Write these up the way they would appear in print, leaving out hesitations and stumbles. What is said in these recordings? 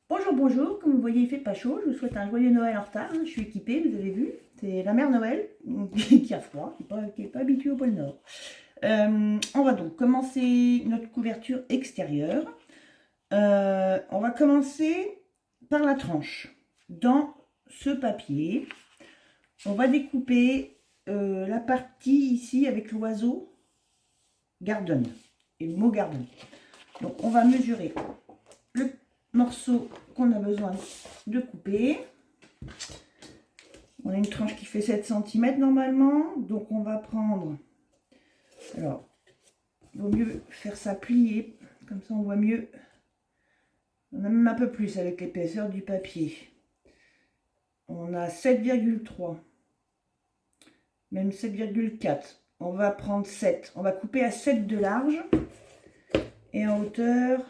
Bonjour, bonjour, comme vous voyez il fait pas chaud, je vous souhaite un joyeux Noël en retard, je suis équipée, vous avez vu, c'est la mère Noël qui a froid, qui est pas habituée au pôle Nord. On va donc commencer notre couverture extérieure. On va commencer par la tranche. Dans ce papier, on va découper la partie ici avec l'oiseau garden et le mot garden. Donc on va mesurer le morceau qu'on a besoin de couper. On a une tranche qui fait 7 cm normalement, donc on va prendre, alors il vaut mieux faire ça plier, comme ça on voit mieux, on a même un peu plus avec l'épaisseur du papier. On a 7,3, même 7,4, on va prendre 7, on va couper à 7 de large et en hauteur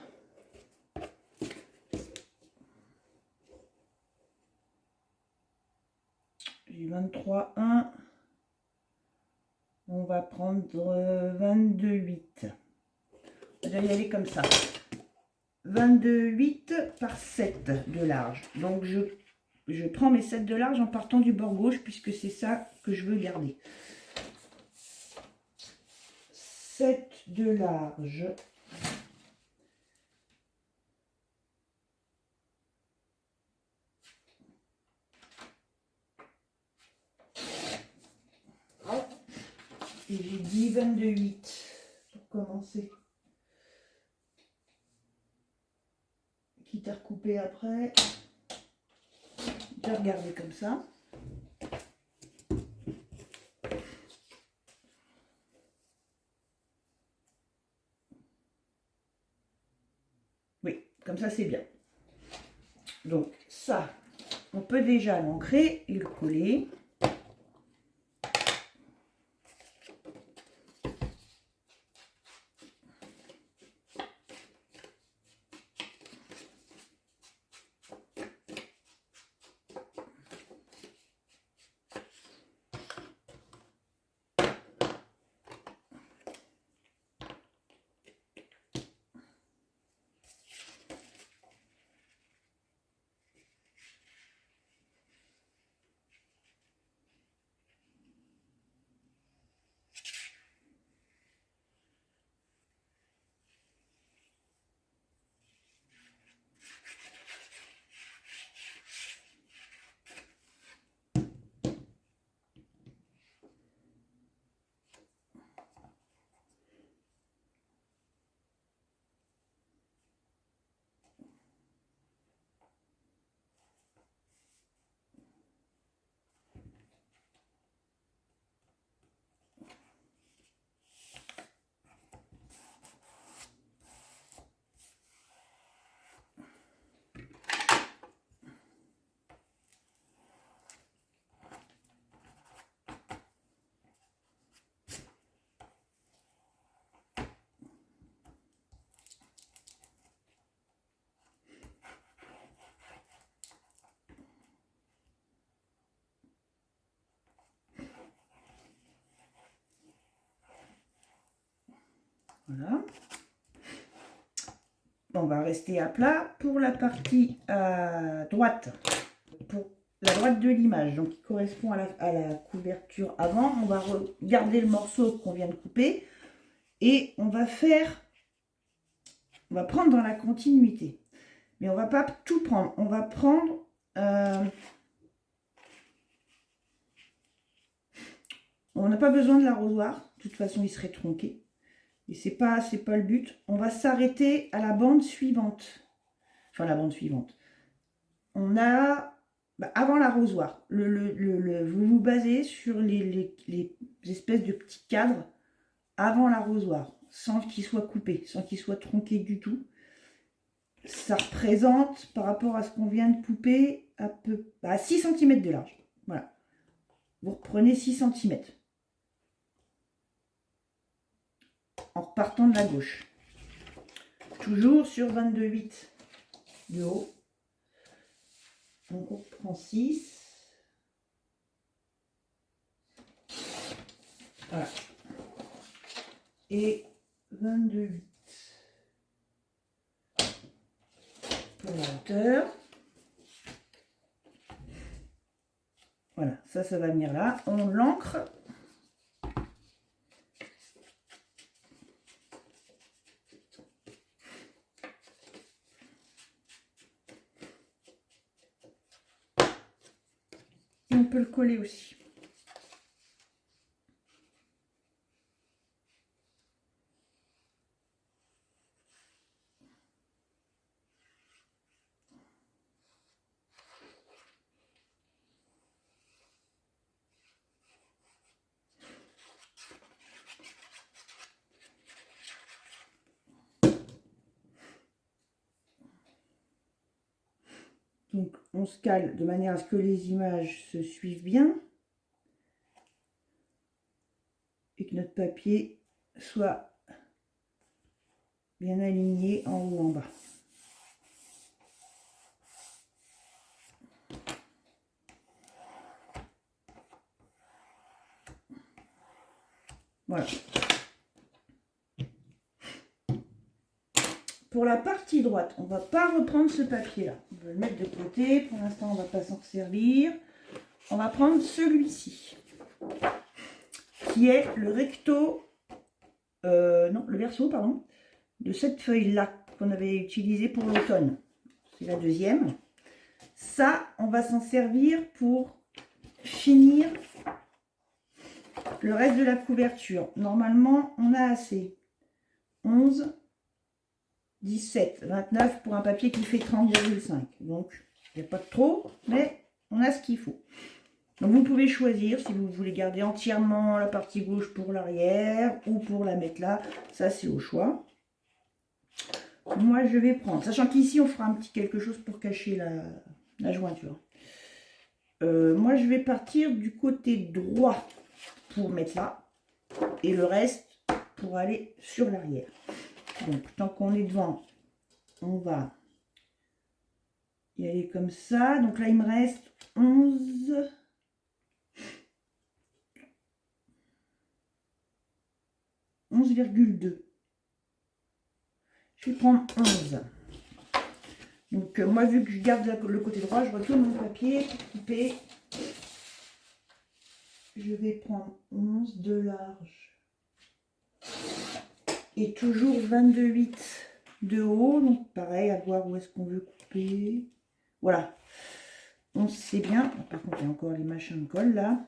23,1, on va prendre 22,8. On va y aller comme ça. 22,8 par 7 de large. Donc je prends mes 7 de large en partant du bord gauche puisque c'est ça que je veux garder. 7 de large. Et j'ai dit 22,8 pour commencer. Quitte à recouper après. Je vais regarder comme ça. Oui, comme ça c'est bien. Donc ça, on peut déjà l'ancrer et le coller. Voilà. On va rester à plat pour la partie à droite, pour la droite de l'image, donc qui correspond à la couverture avant. On va regarder le morceau qu'on vient de couper et on va prendre dans la continuité. Mais on va pas tout prendre, on va prendre on n'a pas besoin de l'arrosoir, de toute façon il serait tronqué. Et c'est pas le but. On va s'arrêter à la bande suivante. Enfin, la bande suivante. On a, avant l'arrosoir, vous vous basez sur les espèces de petits cadres avant l'arrosoir, sans qu'il soit coupé, sans qu'il soit tronqué du tout. Ça représente, par rapport à ce qu'on vient de couper, à 6 cm de large. Voilà. Vous reprenez 6 cm. En repartant de la gauche. Toujours sur 22,8 de haut. Donc on reprend 6. Voilà. Et 22,8 pour la hauteur. Voilà, ça va venir là. On l'ancre. Et on peut le coller aussi. Donc, on se cale de manière à ce que les images se suivent bien et que notre papier soit bien aligné en haut en bas. Voilà. Pour la partie droite, on ne va pas reprendre ce papier-là. On va le mettre de côté. Pour l'instant, on ne va pas s'en servir. On va prendre celui-ci, qui est le recto, le verso, pardon, de cette feuille-là qu'on avait utilisée pour l'automne. C'est la deuxième. Ça, on va s'en servir pour finir le reste de la couverture. Normalement, on a assez. 11, 17, 29 pour un papier qui fait 30,5. Donc, il n'y a pas de trop, mais on a ce qu'il faut. Donc, vous pouvez choisir si vous voulez garder entièrement la partie gauche pour l'arrière ou pour la mettre là. Ça, c'est au choix. Moi, je vais prendre, sachant qu'ici, on fera un petit quelque chose pour cacher la jointure. Moi, je vais partir du côté droit pour mettre là et le reste pour aller sur l'arrière. Donc, tant qu'on est devant, on va y aller comme ça. Donc là, il me reste 11,2. Je vais prendre 11. Donc, moi, vu que je garde le côté droit, je retourne mon papier pour couper. Je vais prendre 11 de large. Et toujours 22,8 de haut. Donc, pareil, à voir où est-ce qu'on veut couper. Voilà. On sait bien. Par contre, il y a encore les machins de colle là.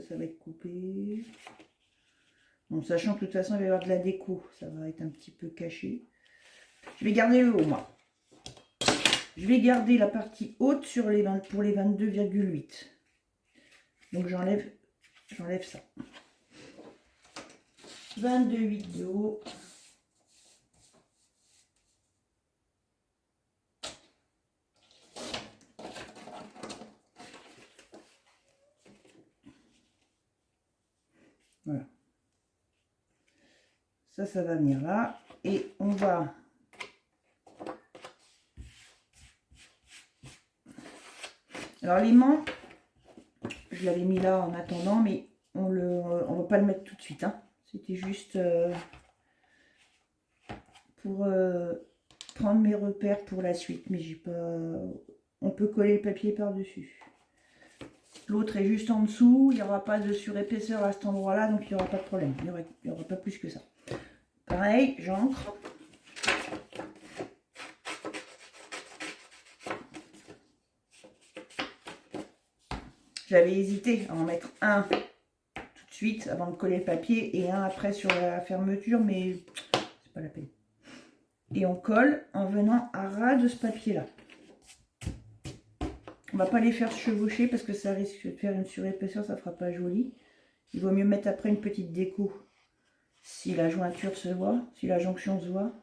Ça va être coupé. Bon, sachant que de toute façon, il va y avoir de la déco. Ça va être un petit peu caché. Je vais garder le haut, moi. Je vais garder la partie haute sur les 20, pour les 22,8. Donc, j'enlève ça. 22,8 de haut. Voilà. Ça va venir là. Et on va... Alors, l'aimant, je l'avais mis là en attendant, mais on va pas le mettre tout de suite. Hein. C'était juste pour prendre mes repères pour la suite. Mais j'ai pas... On peut coller le papier par-dessus. L'autre est juste en dessous. Il n'y aura pas de surépaisseur à cet endroit-là, donc il n'y aura pas de problème. Il n'y aura pas plus que ça. Pareil, j'encre. J'avais hésité à en mettre un tout de suite avant de coller le papier et un après sur la fermeture, mais c'est pas la peine. Et on colle en venant à ras de ce papier-là. On va pas les faire chevaucher parce que ça risque de faire une surépaisseur, ça fera pas joli. Il vaut mieux mettre après une petite déco si la jointure se voit, si la jonction se voit.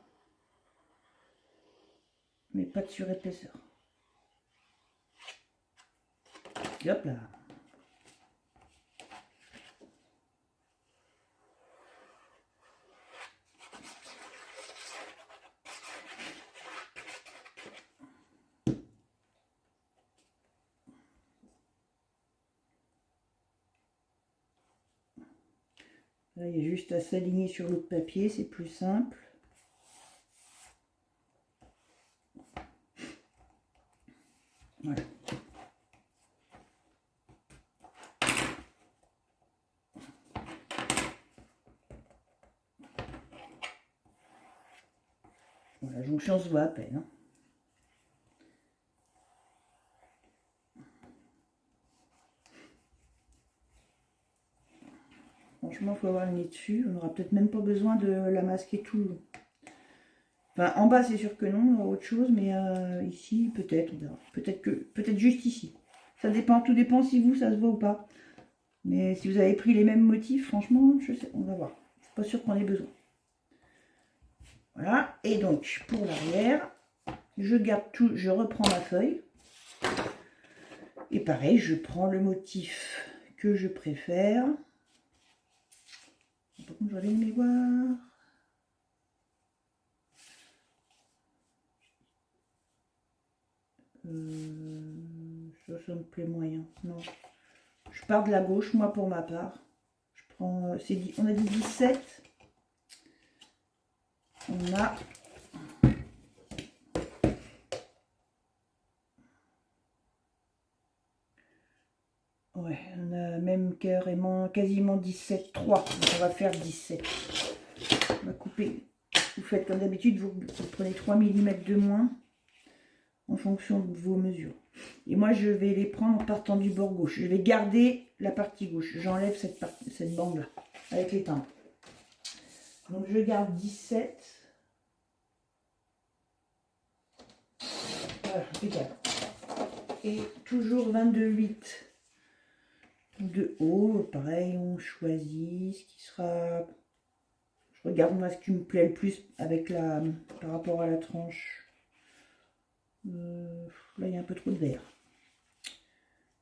Mais pas de surépaisseur. Et hop là. Là, il y a juste à s'aligner sur l'autre papier, c'est plus simple. Voilà. Bon, la jonction se voit à peine. Hein. Franchement, il faut avoir le nez dessus. On n'aura peut-être même pas besoin de la masquer tout le long. Enfin, en bas, c'est sûr que non, on aura autre chose, mais ici, peut-être, on verra. Peut-être juste ici. Ça dépend, tout dépend si vous, ça se voit ou pas. Mais si vous avez pris les mêmes motifs, franchement, je sais, on va voir. Je suis pas sûre qu'on ait besoin. Voilà. Et donc, pour l'arrière, je garde tout, je reprends ma feuille. Et pareil, je prends le motif que je préfère. Par contre, j'aurais aimé voir. Ça me plaît moyen. Non. Je pars de la gauche, moi, pour ma part. Je prends. On a dit 17. On a. Ouais, on a même carrément quasiment 17,3. Donc on va faire 17. On va couper. Vous faites comme d'habitude, vous prenez 3 mm de moins en fonction de vos mesures. Et moi, je vais les prendre en partant du bord gauche. Je vais garder la partie gauche. J'enlève cette bande-là avec les timbres. Donc, je garde 17. Voilà, égal. Et toujours 22,8 de haut. Pareil, on choisit ce qui sera... Je regarde moi ce qui me plaît le plus avec par rapport à la tranche. Là, il y a un peu trop de vert.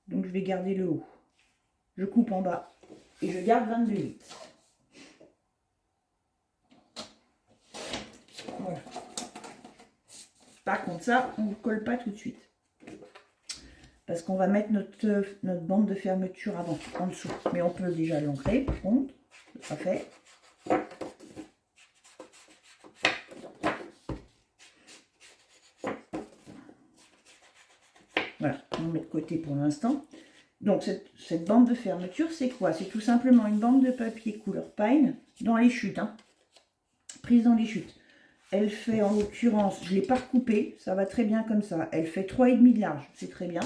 Donc, je vais garder le haut. Je coupe en bas. Et je garde 22,8. Voilà. Par contre, ça, on ne colle pas tout de suite. Parce qu'on va mettre notre bande de fermeture avant, en dessous. Mais on peut déjà l'ancrer, par contre. Ce sera fait. Voilà, on met de côté pour l'instant. Donc, cette bande de fermeture, c'est quoi? C'est tout simplement une bande de papier couleur pine dans les chutes. Hein, prise dans les chutes. Elle fait, en l'occurrence, je ne l'ai pas recoupée, ça va très bien comme ça. Elle fait 3,5 de large, c'est très bien.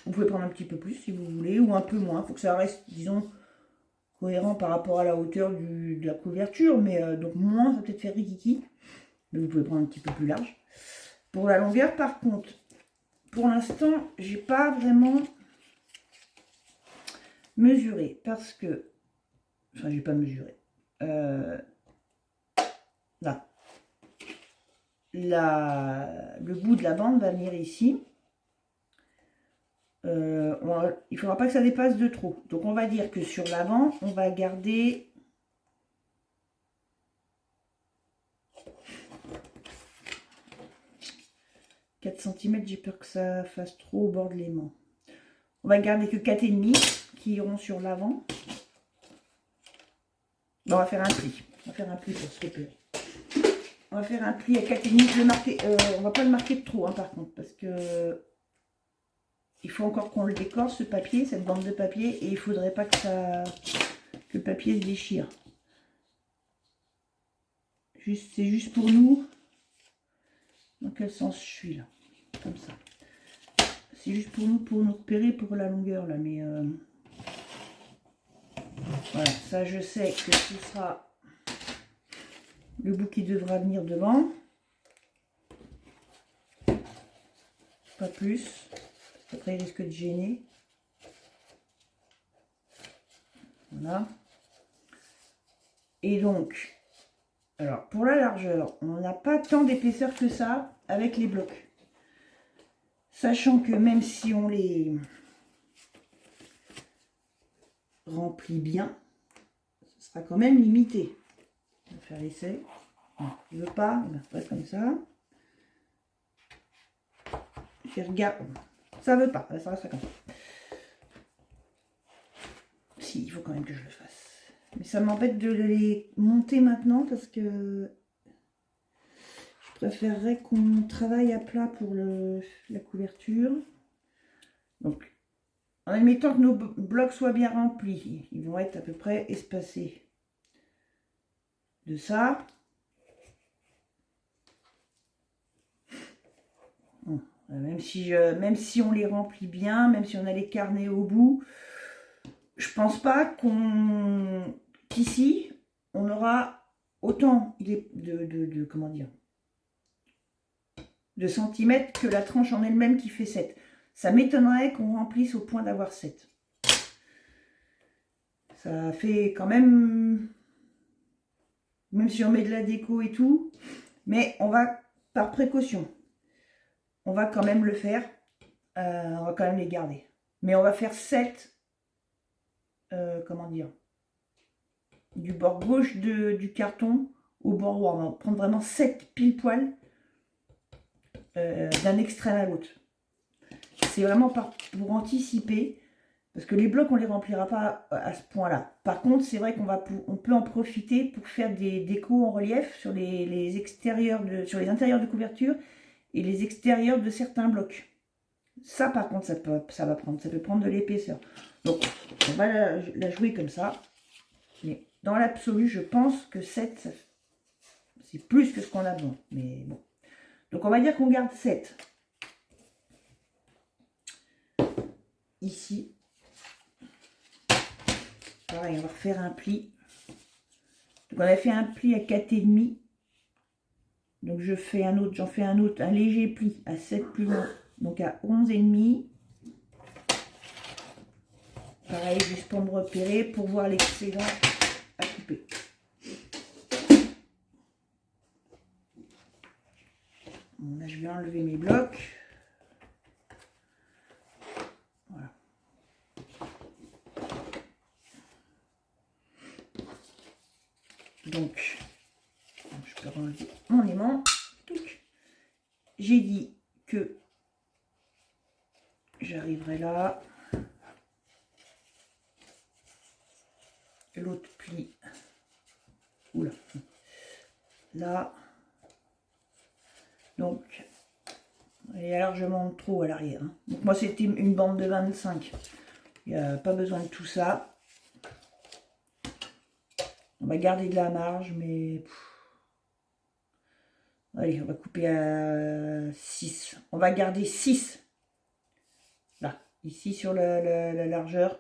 Vous pouvez prendre un petit peu plus si vous voulez, ou un peu moins. Il faut que ça reste, disons, cohérent par rapport à la hauteur de la couverture. Mais donc moins, ça va peut-être faire rikiki. Mais vous pouvez prendre un petit peu plus large. Pour la longueur, par contre, pour l'instant, j'ai pas vraiment mesuré. Parce que... Enfin, j'ai pas mesuré. Là. Le bout de la bande va venir ici. Il ne faudra pas que ça dépasse de trop. Donc on va dire que sur l'avant, on va garder 4 cm. J'ai peur que ça fasse trop au bord de l'aimant. On va garder que 4,5 qui iront sur l'avant. On va faire un pli. On va faire un pli pour se repérer. On va faire un pli à 4,5. Le marquer, on va pas le marquer de trop, hein, par contre, parce que il faut encore qu'on le décore, ce papier, cette bande de papier, et il faudrait pas que le papier se déchire. C'est juste pour nous. Dans quel sens je suis là? Comme ça. C'est juste pour nous repérer pour la longueur là, mais voilà, ça je sais que ce sera le bout qui devra venir devant. Pas plus. Après il risque de gêner. Voilà. Et donc, alors pour la largeur, on n'a pas tant d'épaisseur que ça avec les blocs. Sachant que même si on les remplit bien, ce sera quand même limité. On va faire l'essai. Il ne veut pas, on va faire comme ça. Je regarde. Ça veut pas, ça reste comme ça. Si, il faut quand même que je le fasse. Mais ça m'embête de les monter maintenant parce que je préférerais qu'on travaille à plat pour la couverture. Donc, en admettant que nos blocs soient bien remplis, ils vont être à peu près espacés de ça. Bon, même si on les remplit bien, même si on a les carnets au bout, je pense pas qu'ici on aura autant comment dire, de centimètres que la tranche en elle-même qui fait 7. Ça m'étonnerait qu'on remplisse au point d'avoir 7. Ça fait quand même si on met de la déco et tout, mais on va, par précaution, on va quand même le faire. On va quand même les garder. Mais on va faire 7, comment dire, du bord gauche du carton au bord droit. On va prendre vraiment 7 pile poil d'un extrême à l'autre. C'est vraiment pour anticiper, parce que les blocs, on ne les remplira pas à ce point-là. Par contre, c'est vrai qu'on peut en profiter pour faire des décos en relief sur les extérieurs, sur les intérieurs de couverture et les extérieurs de certains blocs. Ça, par contre, ça peut prendre de l'épaisseur. Donc, on va la jouer comme ça. Mais dans l'absolu, je pense que 7, c'est plus que ce qu'on a besoin. Mais bon. Donc, on va dire qu'on garde 7. Ici. Pareil, on va refaire un pli. Donc, on a fait un pli à 4,5. Donc, j'en fais un autre, un léger pli à 7 plus loin. Donc, à 11,5. Pareil, juste pour me repérer, pour voir l'excédent à couper. Bon, là, je vais enlever mes blocs. Voilà. Donc, je peux enlever mon aimant. J'ai dit que j'arriverai là. L'autre pli. Oula. Là. Donc, il y a largement trop à l'arrière. Hein. Donc, moi, c'était une bande de 25. Il n'y a pas besoin de tout ça. On va garder de la marge, mais... Allez, on va couper à 6. On va garder 6. Là, ici sur la largeur.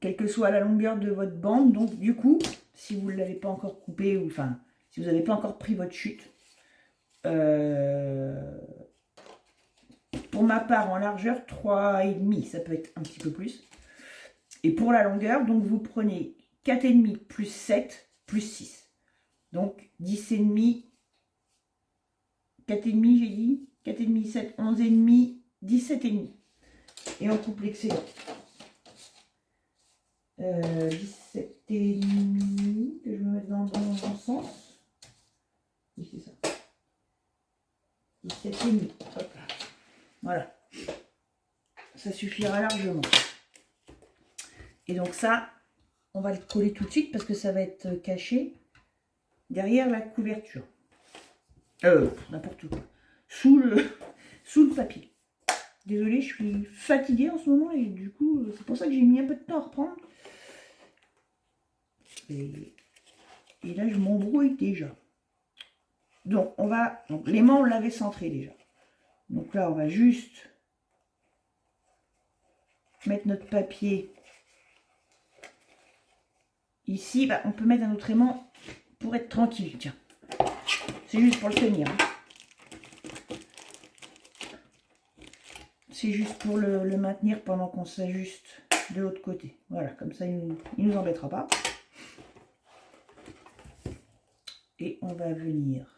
Quelle que soit la longueur de votre bande. Donc, du coup, si vous ne l'avez pas encore coupé, ou enfin, si vous n'avez pas encore pris votre chute, pour ma part, en largeur, 3,5, ça peut être un petit peu plus. Et pour la longueur, donc vous prenez 4,5 plus 7 plus 6. Donc 10,5, 4,5 j'ai dit, 4,5, 7, 11,5, 17,5. Et on coupe l'excédent. 17,5, que je me mette dans le bon sens. Oui, c'est ça. 17,5. Hop là. Voilà. Ça suffira largement. Et donc ça, on va le coller tout de suite parce que ça va être caché derrière la couverture. N'importe quoi. Sous le papier. Désolée, je suis fatiguée en ce moment et du coup, c'est pour ça que j'ai mis un peu de temps à reprendre. Et là, je m'embrouille déjà. Donc, l'aimant, on l'avait centré déjà. Donc là, on va juste mettre notre papier ici. Bah, on peut mettre un autre aimant pour être tranquille. Tiens, c'est juste pour le tenir. Hein. C'est juste pour le maintenir pendant qu'on s'ajuste de l'autre côté. Voilà, comme ça, il ne nous embêtera pas. Et on va venir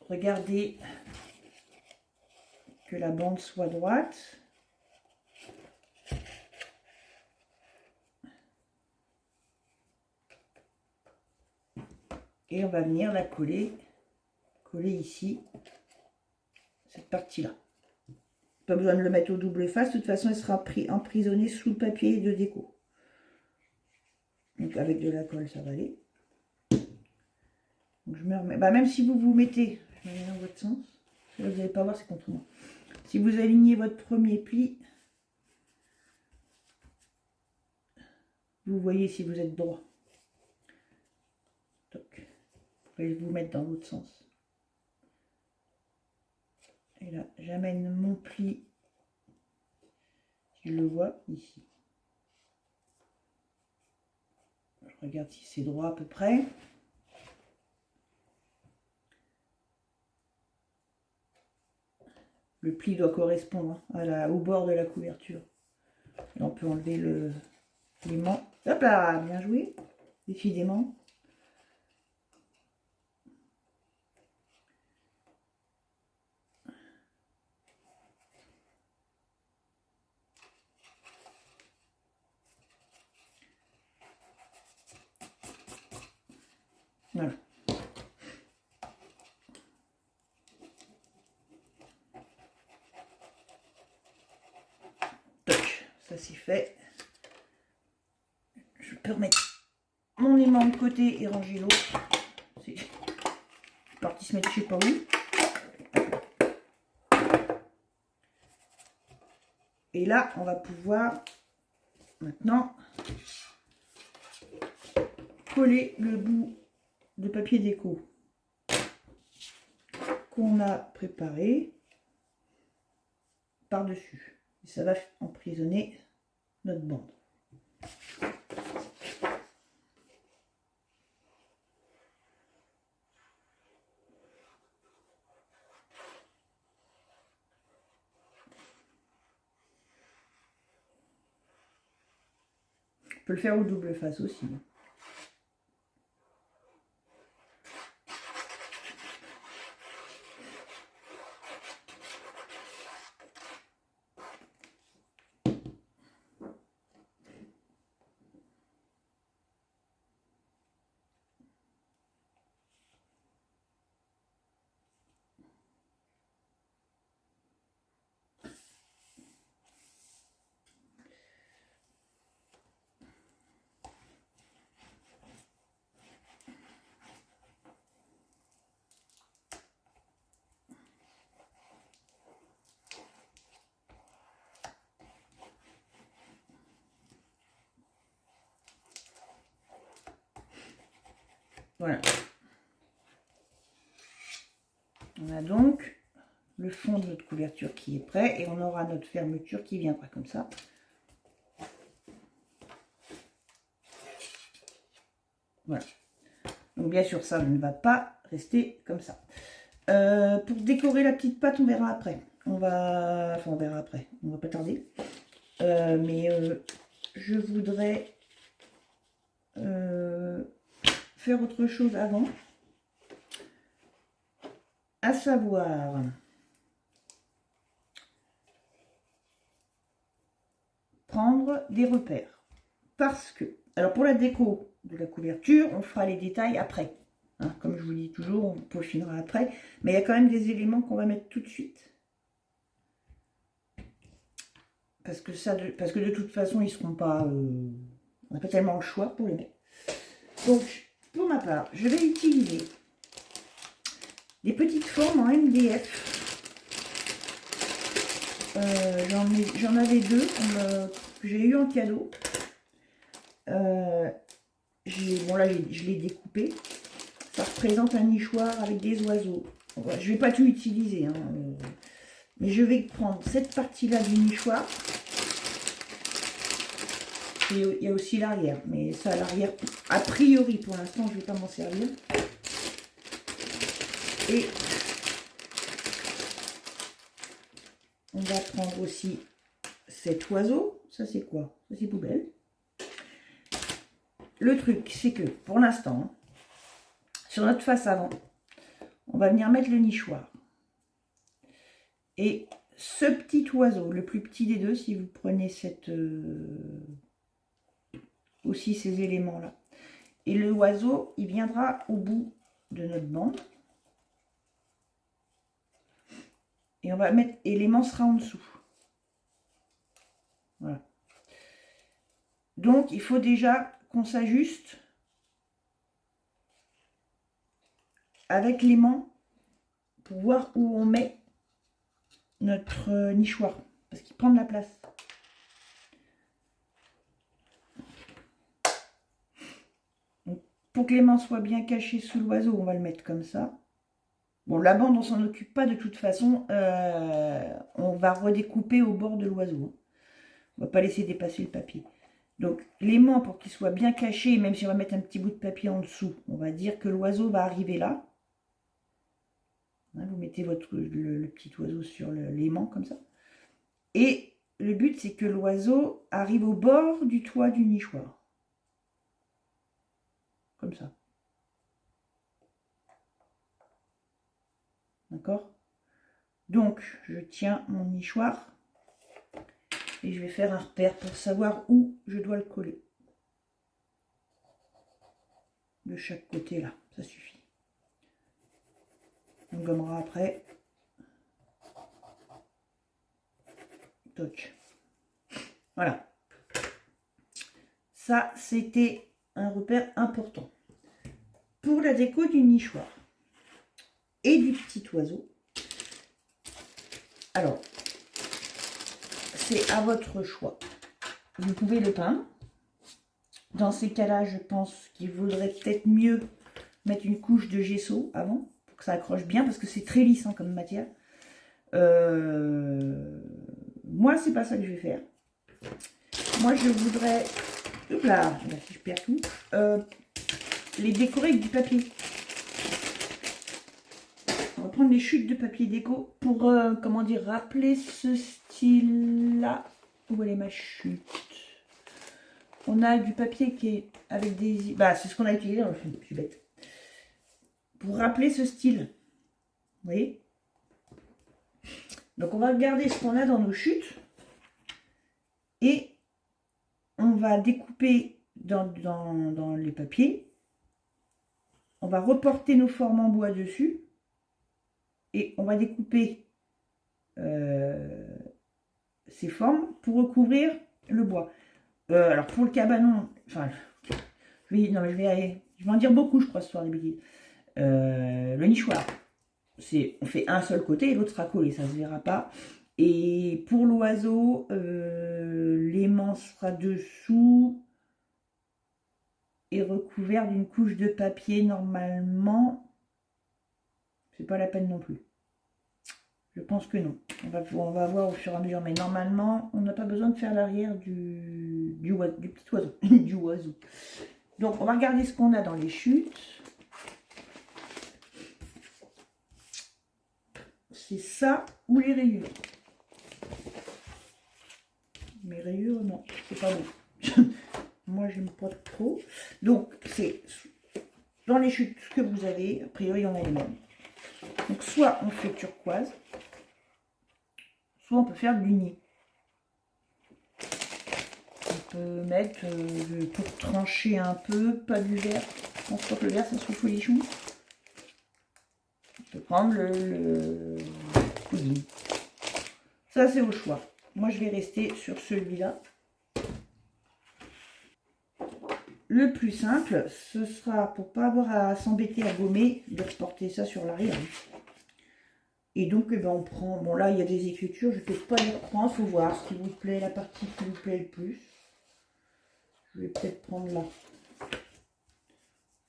regarder que la bande soit droite. Et on va venir la coller ici, cette partie-là. Pas besoin de le mettre au double face. De toute façon, il sera emprisonné sous le papier de déco. Donc avec de la colle, ça va aller. Donc je me remets. Bah, même si vous mettez, je vais aller dans votre sens. Là, vous n'allez pas voir, c'est contre moi. Si vous alignez votre premier pli, vous voyez si vous êtes droit. Donc, vous pouvez vous mettre dans l'autre sens. Et là, j'amène mon pli, si je le vois, ici. Je regarde si c'est droit à peu près. Le pli doit correspondre au bord de la couverture. Et on peut enlever l'aimant. Hop là, bien joué. Décidément. Voilà. Toc, ça c'est fait. Je peux remettre mon aimant de côté et ranger l'autre. C'est parti se mettre je sais pas où. Et là, on va pouvoir maintenant coller le bout de papier déco qu'on a préparé par-dessus. Ça va emprisonner notre bande. On peut le faire au double face aussi. Voilà. On a donc le fond de notre couverture qui est prêt et on aura notre fermeture qui viendra comme ça. Voilà. Donc bien sûr, ça ne va pas rester comme ça. Pour décorer la petite pâte, on verra après. On verra après. On va pas tarder. Je voudrais faire autre chose avant. À savoir prendre des repères. Parce que, alors pour la déco de la couverture, on fera les détails après. Hein, comme je vous dis toujours, on peaufinera après. Mais il y a quand même des éléments qu'on va mettre tout de suite. Parce que de toute façon, ils seront pas... on n'a pas tellement le choix pour les mettre. Donc, pour ma part, je vais utiliser des petites formes en MDF. J'en avais deux que j'ai eu en cadeau. Bon là, je l'ai découpé. Ça représente un nichoir avec des oiseaux. Je ne vais pas tout utiliser, hein, mais je vais prendre cette partie-là du nichoir. Et il y a aussi l'arrière, mais ça, l'arrière, a priori, pour l'instant, je ne vais pas m'en servir. Et on va prendre aussi cet oiseau. Ça, c'est quoi? Ça, c'est poubelle. Le truc, c'est que, pour l'instant, sur notre face avant, on va venir mettre le nichoir. Et ce petit oiseau, le plus petit des deux, si vous prenez aussi ces éléments-là. Et l'oiseau, il viendra au bout de notre bande. Et on va mettre, et l'aimant sera en dessous. Voilà. Donc, il faut déjà qu'on s'ajuste avec l'aimant pour voir où on met notre nichoir. Parce qu'il prend de la place. Donc, pour que l'aimant soit bien caché sous l'oiseau, on va le mettre comme ça. Bon, la bande, on s'en occupe pas de toute façon. On va redécouper au bord de l'oiseau. On va pas laisser dépasser le papier. Donc, l'aimant, pour qu'il soit bien caché, même si on va mettre un petit bout de papier en dessous, on va dire que l'oiseau va arriver là. Hein, vous mettez le petit oiseau sur l'aimant, comme ça. Et le but, c'est que l'oiseau arrive au bord du toit du nichoir. Comme ça. D'accord? Donc, je tiens mon nichoir et je vais faire un repère pour savoir où je dois le coller. De chaque côté, là. Ça suffit. On gommera après. Toc. Voilà. Ça, c'était un repère important. Pour la déco du nichoir et du petit oiseau, alors, c'est à votre choix. Vous pouvez le peindre. Dans ces cas-là, je pense qu'il vaudrait peut-être mieux mettre une couche de gesso avant, pour que ça accroche bien, parce que c'est très lisse hein, comme matière. Moi, c'est pas ça que je vais faire. Moi, je voudrais... Hop là, si je perds tout. Les décorer avec du papier. On va prendre des chutes de papier déco pour, comment dire, rappeler ce style-là. Où elle est ma chute? On a du papier qui est avec des... Bah, c'est ce qu'on a utilisé dans le film, je suis bête. Pour rappeler ce style. Vous voyez? Donc, on va regarder ce qu'on a dans nos chutes. Et on va découper dans les papiers. On va reporter nos formes en bois dessus. Et on va découper ces formes pour recouvrir le bois. Alors pour le cabanon, enfin, je vais en dire beaucoup, je crois, ce soir des bêtises. Le nichoir, on fait un seul côté et l'autre sera collé, ça se verra pas. Et pour l'oiseau, l'aimant sera dessous et recouvert d'une couche de papier normalement. C'est pas la peine non plus. Je pense que non. On va voir au fur et à mesure. Mais normalement, on n'a pas besoin de faire l'arrière du petit oiseau. Du oiseau. Donc, on va regarder ce qu'on a dans les chutes. C'est ça ou les rayures. Mes rayures, non, c'est pas bon. Moi, j'aime pas trop. Donc, c'est dans les chutes ce que vous avez. A priori, on a les mêmes. Donc, soit on fait turquoise, soit on peut faire de l'uni. On peut mettre, pour trancher un peu, pas du vert. On croit que le vert, ça se folichon. On peut prendre le pudding. Ça, c'est au choix. Moi, je vais rester sur celui-là. Le plus simple, ce sera, pour pas avoir à s'embêter à gommer, de reporter ça sur l'arrière. Et donc, eh ben, on prend... Bon, là, il y a des écritures, je ne peux pas les reprendre. Il faut voir ce qui vous plaît, la partie qui vous plaît le plus. Je vais peut-être prendre là.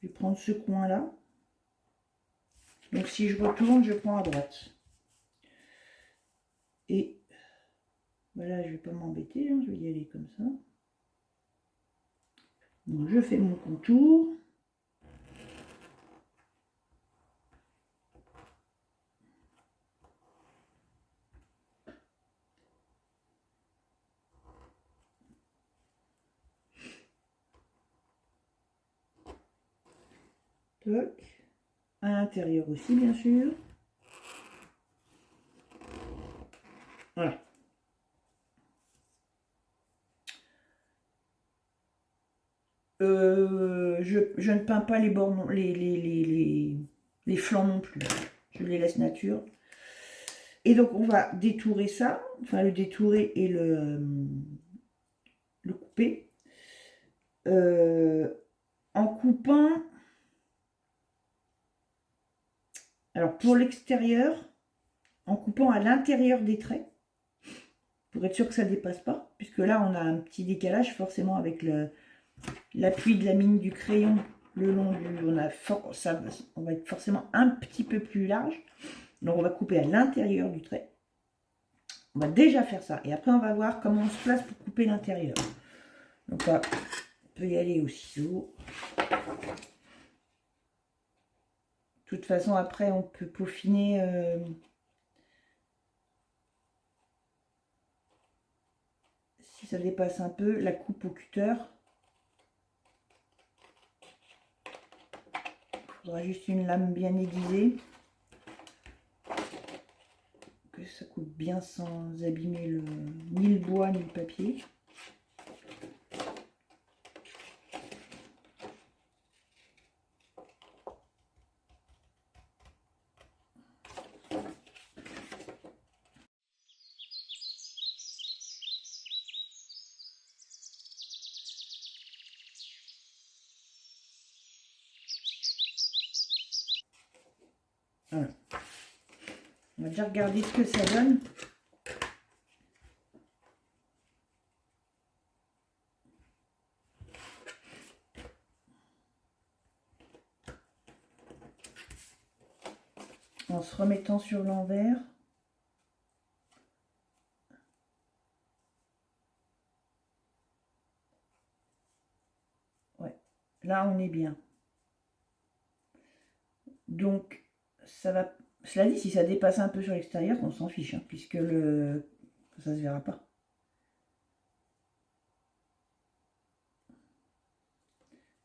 Je vais prendre ce coin-là. Donc, si je retourne, je prends à droite. Et voilà, je ne vais pas m'embêter, hein, je vais y aller comme ça. Donc, je fais mon contour. Toc. À l'intérieur aussi, bien sûr. Voilà. Je ne peins pas les bords, les flancs non plus. Je les laisse nature. Et donc, on va détourer ça. Enfin, le détourer et le couper. En coupant, alors pour l'extérieur, en coupant à l'intérieur des traits, pour être sûr que ça ne dépasse pas, puisque là on a un petit décalage forcément avec l'appui de la mine du crayon le long du... on va être forcément un petit peu plus large, donc on va couper à l'intérieur du trait. On va déjà faire ça, et après on va voir comment on se place pour couper l'intérieur. Donc là, on peut y aller au ciseau. De toute façon, après, on peut peaufiner si ça dépasse un peu la coupe au cutter. Il faudra juste une lame bien aiguisée. Que ça coupe bien sans abîmer ni le bois ni le papier. Voilà. On va déjà regarder ce que ça donne. En se remettant sur l'envers. Ouais, là on est bien. Donc ça va. Cela dit, si ça dépasse un peu sur l'extérieur, on s'en fiche, hein, puisque ça se verra pas.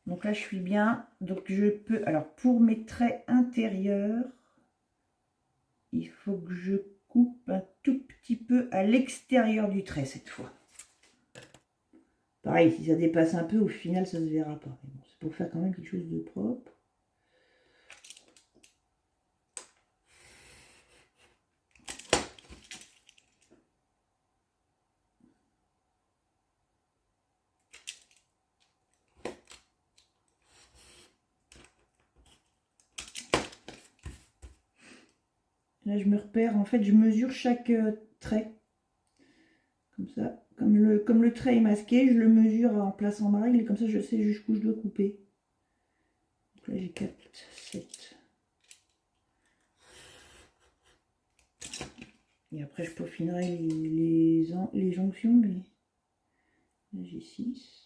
Donc là, je suis bien. Donc je peux... Alors, pour mes traits intérieurs, il faut que je coupe un tout petit peu à l'extérieur du trait cette fois. Pareil, si ça dépasse un peu, au final, ça ne se verra pas. Bon, c'est pour faire quand même quelque chose de propre. Là, je me repère, en fait, je mesure chaque trait. Comme ça. Comme le trait est masqué, je le mesure en plaçant ma règle et comme ça, je sais jusqu'où je dois couper. Donc là, j'ai 4, 7. Et après, je peaufinerai les jonctions. Mais là, j'ai 6.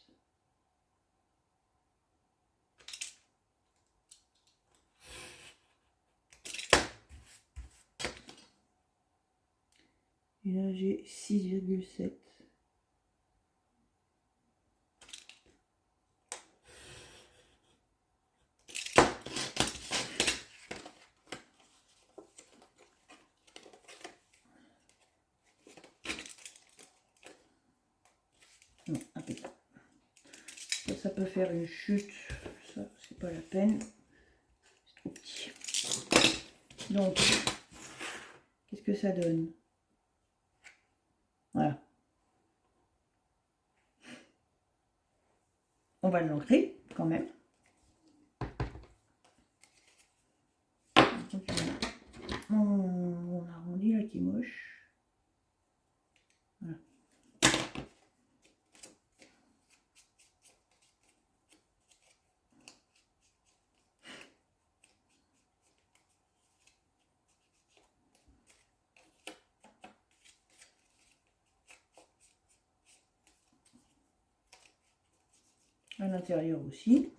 Et là, j'ai 6,7. Non, impeccable. Ça peut faire une chute. Ça, c'est pas la peine. C'est trop petit. Donc, qu'est-ce que ça donne? Voilà. On va l'ancrer quand même. On arrondit là qui est moche. Voilà. À l'intérieur aussi.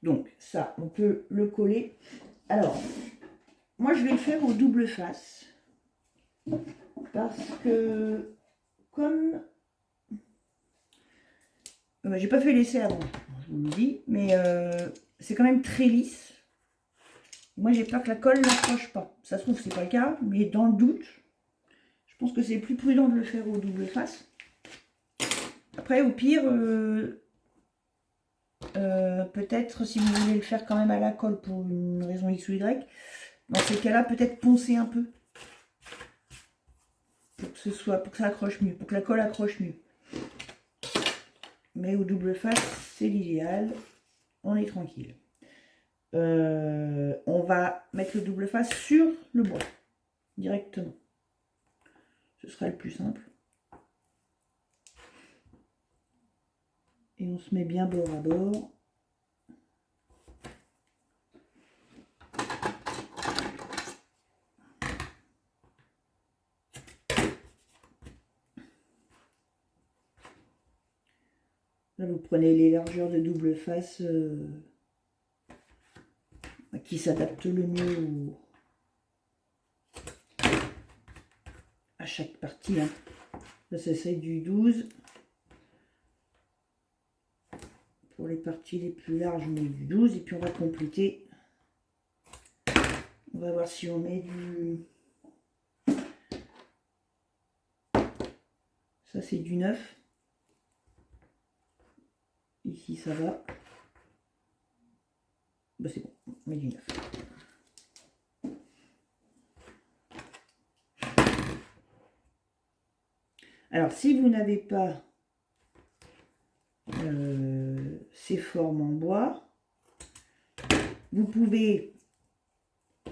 Donc ça, on peut le coller. Alors, moi je vais le faire au double face. Parce que comme... j'ai pas fait l'essai avant, je vous le dis, mais c'est quand même très lisse. Moi j'ai peur que la colle n'accroche pas. Ça se trouve c'est pas le cas, mais dans le doute, je pense que c'est plus prudent de le faire au double face. Après au pire, peut-être si vous voulez le faire quand même à la colle pour une raison X ou Y, dans ces cas-là, peut-être poncer un peu. Pour que ça accroche mieux, pour que la colle accroche mieux. Mais au double face, c'est l'idéal. On est tranquille. On va mettre le double face sur le bois, directement. Ce sera le plus simple. Et on se met bien bord à bord. Là, vous prenez les largeurs de double face qui s'adaptent le mieux à chaque partie. Hein. Là, ça c'est du 12. Pour les parties les plus larges, on met du 12. Et puis on va compléter. On va voir si on met du... Ça c'est du 9. Ici ça va. Bah, c'est bon, on met du 9. Alors si vous n'avez pas ces formes en bois, vous pouvez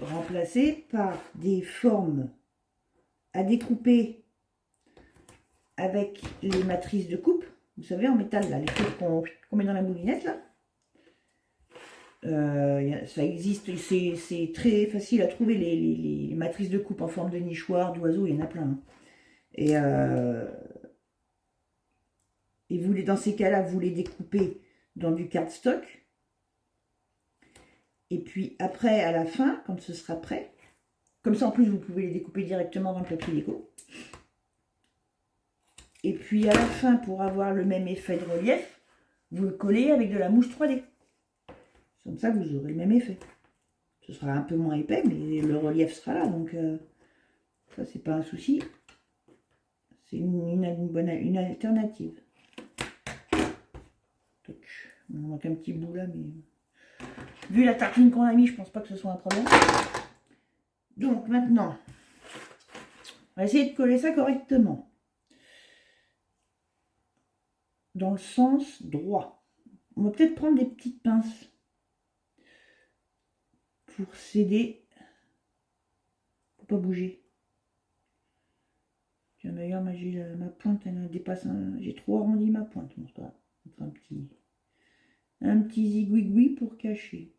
remplacer par des formes à découper avec les matrices de coupe. Vous savez, en métal, là, les trucs qu'on met dans la moulinette, là. Ça existe, c'est très facile à trouver, les matrices de coupe en forme de nichoir, d'oiseau, il y en a plein. Hein. Et vous, dans ces cas-là, vous les découpez dans du cardstock. Et puis après, à la fin, quand ce sera prêt, comme ça en plus, vous pouvez les découper directement dans le papier déco. Et puis à la fin, pour avoir le même effet de relief, vous le collez avec de la mousse 3D. Comme ça, vous aurez le même effet. Ce sera un peu moins épais, mais le relief sera là. Donc ça, c'est pas un souci. C'est une alternative. Il manque un petit bout là, mais vu la tartine qu'on a mis, je pense pas que ce soit un problème. Donc maintenant, on va essayer de coller ça correctement. Dans le sens droit. On va peut-être prendre des petites pinces pour s'aider. Pour pas bouger. Tiens, d'ailleurs, ma pointe, elle dépasse. J'ai trop arrondi ma pointe. Bon, ça va mettre un petit zigouigoui pour cacher.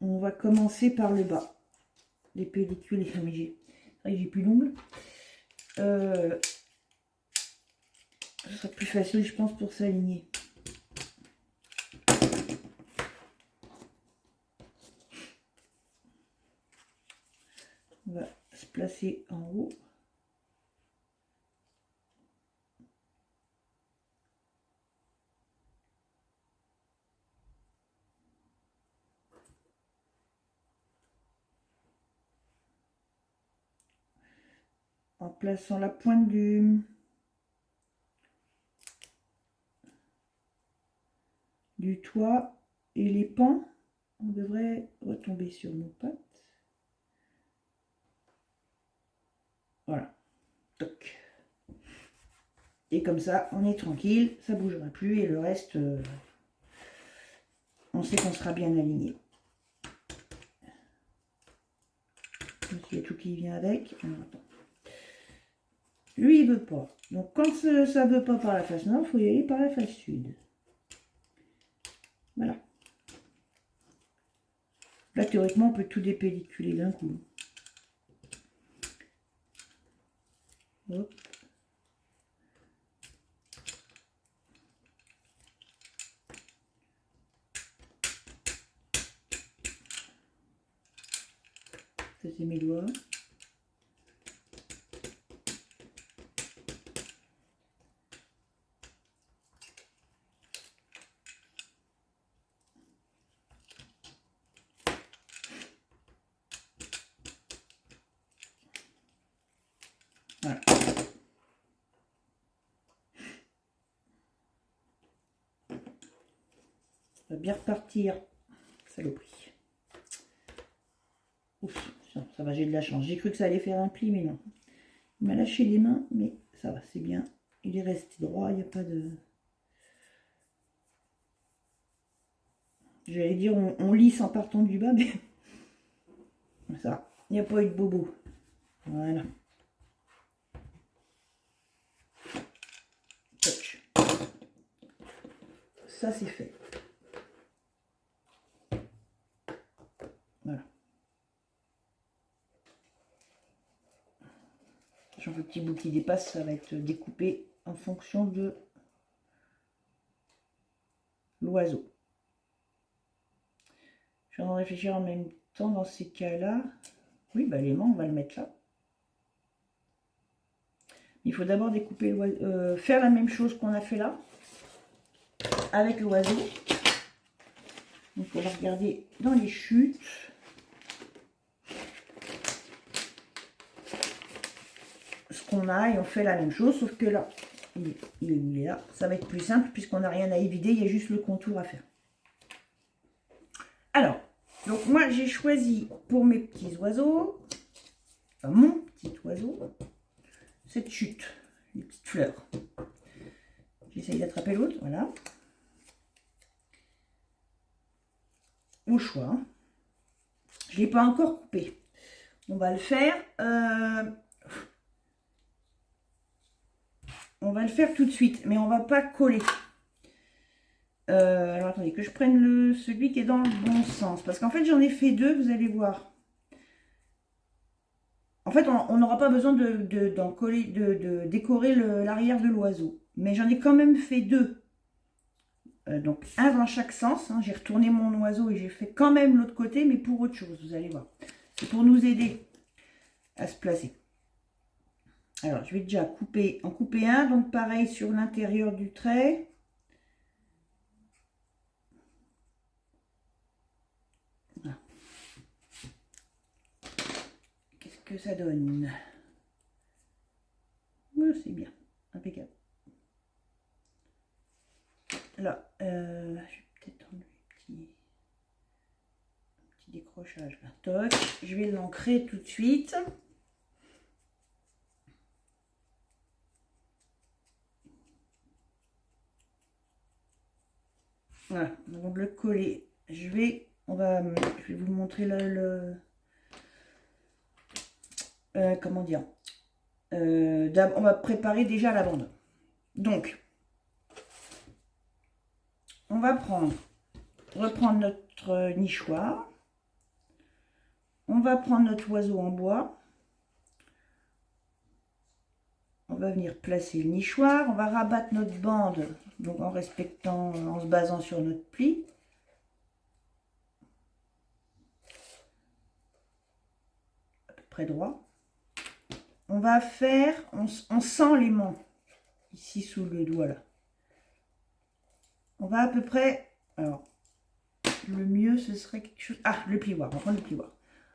On va commencer par le bas. Les pellicules, mais j'ai plus l'ongle. Ce sera plus facile, je pense, pour s'aligner. On va se placer en haut. En plaçant la pointe du toit et les pans, on devrait retomber sur nos pattes. Voilà. Toc. Et comme ça, on est tranquille, ça ne bougera plus et le reste, on sait qu'on sera bien aligné. Il y a tout qui vient avec. Lui, il veut pas. Donc, quand ça veut pas par la face nord, il faut y aller par la face sud. Voilà. Là, théoriquement, on peut tout dépelliculer d'un coup. Hop. Ça, c'est mes doigts. Voilà. va bien repartir. Saloperie. Ouf, ça va, j'ai de la chance. J'ai cru que ça allait faire un pli, mais non. Il m'a lâché les mains, mais ça va, c'est bien. Il est resté droit, il n'y a pas de... J'allais dire on lisse en partant du bas, mais ça, il n'y a pas eu de bobo. Voilà. Touch. Ça, c'est fait. Voilà. Sachant que le petit bout qui dépasse, ça va être découpé en fonction de l'oiseau. Je suis en train de réfléchir en même temps dans ces cas-là. Oui, bah l'aimant, on va le mettre là. Il faut d'abord découper l'oiseau, faire la même chose qu'on a fait là, avec l'oiseau. Donc on va regarder dans les chutes. Ce qu'on a et on fait la même chose, sauf que là, il est là. Ça va être plus simple puisqu'on n'a rien à évider, il y a juste le contour à faire. Alors, donc moi j'ai choisi pour mes petits oiseaux, enfin mon petit oiseau, cette chute, les petites fleurs. J'essaye d'attraper l'autre, voilà. Au choix. Je ne l'ai pas encore coupé. On va le faire. On va le faire tout de suite, mais on va pas coller. Alors attendez, que je prenne celui qui est dans le bon sens. Parce qu'en fait, j'en ai fait deux, vous allez voir. En fait, on n'aura pas besoin d'en coller, de décorer l'arrière de l'oiseau. Mais j'en ai quand même fait deux. Donc un dans chaque sens. Hein. J'ai retourné mon oiseau et j'ai fait quand même l'autre côté, mais pour autre chose, vous allez voir. C'est pour nous aider à se placer. Alors, je vais déjà en couper un. Donc pareil sur l'intérieur du trait. Que ça donne. Oh, c'est bien, impeccable. Là, je vais peut-être enlever un petit décrochage là. Toc, je vais l'ancrer tout de suite. Voilà, avant de le coller, je vais vous montrer comment dire, on va préparer déjà la bande. Donc, on va reprendre notre nichoir. On va prendre notre oiseau en bois. On va venir placer le nichoir. On va rabattre notre bande, donc en se basant sur notre pli. À peu près droit. On va faire, on sent l'aimant ici sous le doigt là. On va à peu près, alors le mieux ce serait quelque chose, le plioir, on va prendre le plioir.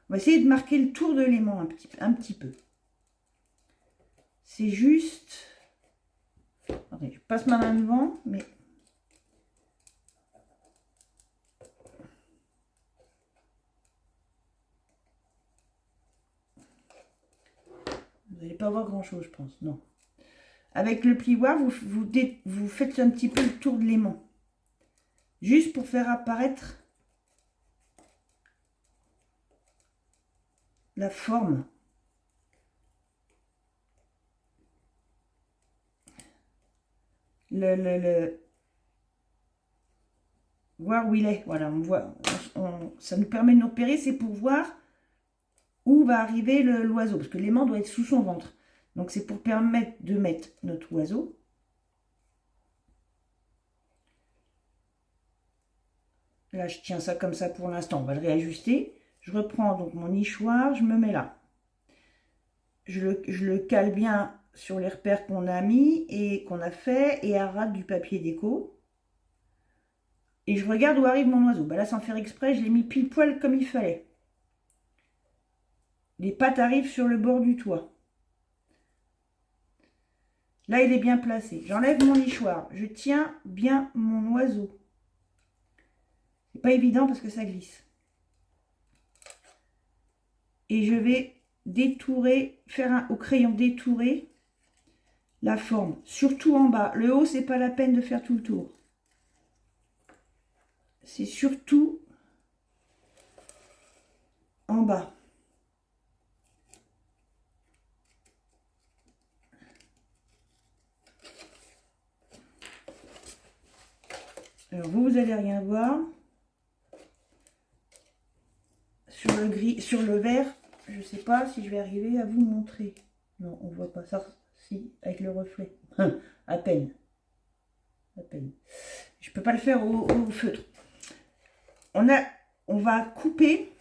On va essayer de marquer le tour de l'aimant un petit peu. C'est juste, attendez, je passe ma main devant, mais vous n'allez pas voir grand chose, je pense, non. Avec le plioir, vous faites un petit peu le tour de l'aimant. Juste pour faire apparaître la forme. Voir où il est. Voilà, on voit. Ça nous permet de nous repérer, c'est pour voir où va arriver l'oiseau. Parce que l'aimant doit être sous son ventre. Donc c'est pour permettre de mettre notre oiseau. Là, je tiens ça comme ça pour l'instant. On va le réajuster. Je reprends donc mon nichoir, je me mets là. Je le cale bien sur les repères qu'on a mis et qu'on a fait et à ras du papier déco. Et je regarde où arrive mon oiseau. Ben là, sans faire exprès, je l'ai mis pile poil comme il fallait. Les pattes arrivent sur le bord du toit. Là, il est bien placé. J'enlève mon nichoir. Je tiens bien mon oiseau. C'est pas évident parce que ça glisse. Et je vais détourer, au crayon détourer la forme. Surtout en bas. Le haut, c'est pas la peine de faire tout le tour. C'est surtout en bas. Alors vous allez rien voir. Sur le gris, sur le vert, je sais pas si je vais arriver à vous montrer. Non, on voit pas ça. Si, avec le reflet. À peine. À peine. Je peux pas le faire au feutre. On va couper.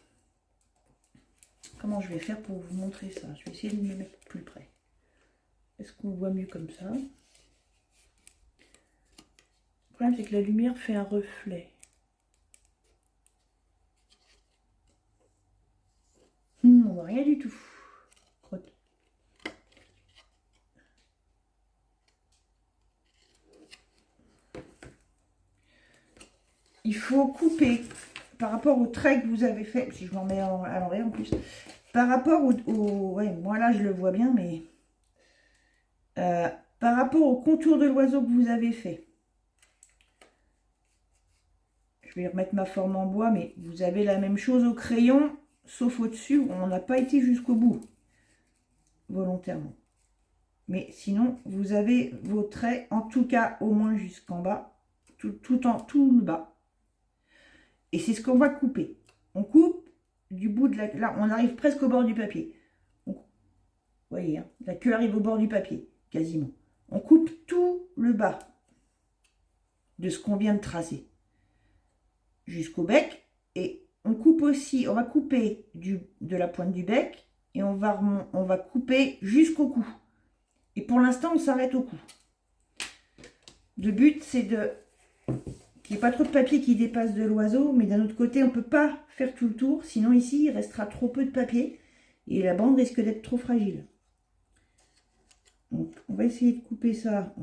Comment je vais faire pour vous montrer ça? Je vais essayer de me mettre plus près. Est-ce qu'on voit mieux comme ça? Le problème, c'est que la lumière fait un reflet. On voit rien du tout. Crotte. Il faut couper par rapport au trait que vous avez fait. Si je m'en mets à l'envers en plus. Par rapport ouais, moi là je le vois bien, mais par rapport au contour de l'oiseau que vous avez fait. Je vais remettre ma forme en bois, mais vous avez la même chose au crayon, sauf au-dessus, on n'a pas été jusqu'au bout, volontairement. Mais sinon, vous avez vos traits, en tout cas au moins jusqu'en bas, tout le bas. Et c'est ce qu'on va couper. On coupe du bout de la... Là, on arrive presque au bord du papier. Vous voyez, hein, la queue arrive au bord du papier, quasiment. On coupe tout le bas de ce qu'on vient de tracer jusqu'au bec. Et on coupe aussi, on va couper de la pointe du bec et on va couper jusqu'au cou. Et pour l'instant, on s'arrête au cou. Le but, c'est qu'il n'y ait pas trop de papier qui dépasse de l'oiseau, mais d'un autre côté, on ne peut pas faire tout le tour, sinon ici, il restera trop peu de papier et la bande risque d'être trop fragile. Donc, on va essayer de couper ça.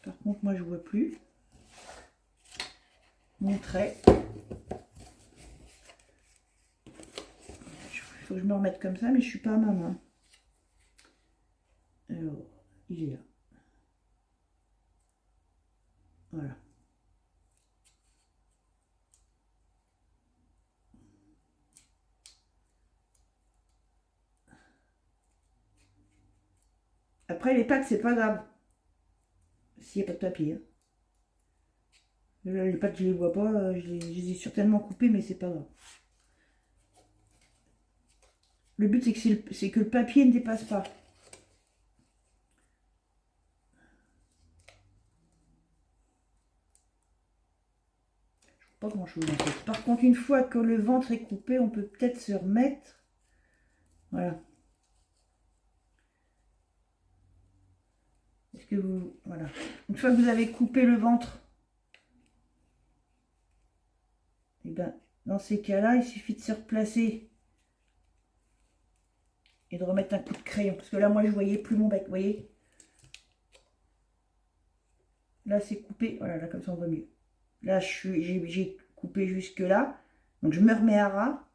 Par contre, moi, je ne vois plus mon trait. Il faut que je me remette comme ça, mais je ne suis pas à ma main. Alors, il est là. Voilà. Après, les pattes, c'est pas grave. S'il n'y a pas de papier. Hein. Les pattes, je les vois pas. Je les ai certainement coupées, mais c'est pas grave. Le but, c'est que le papier ne dépasse pas. Pas grand chose en fait. Par contre, une fois que le ventre est coupé, on peut peut-être se remettre. Voilà. Est-ce que vous... Voilà. Une fois que vous avez coupé le ventre, et ben, dans ces cas-là, il suffit de se replacer et de remettre un coup de crayon. Parce que là, moi, je voyais plus mon bec, vous voyez. Là, c'est coupé. Voilà, là, comme ça, on voit mieux. Là, j'ai coupé jusque là. Donc, je me remets à ras.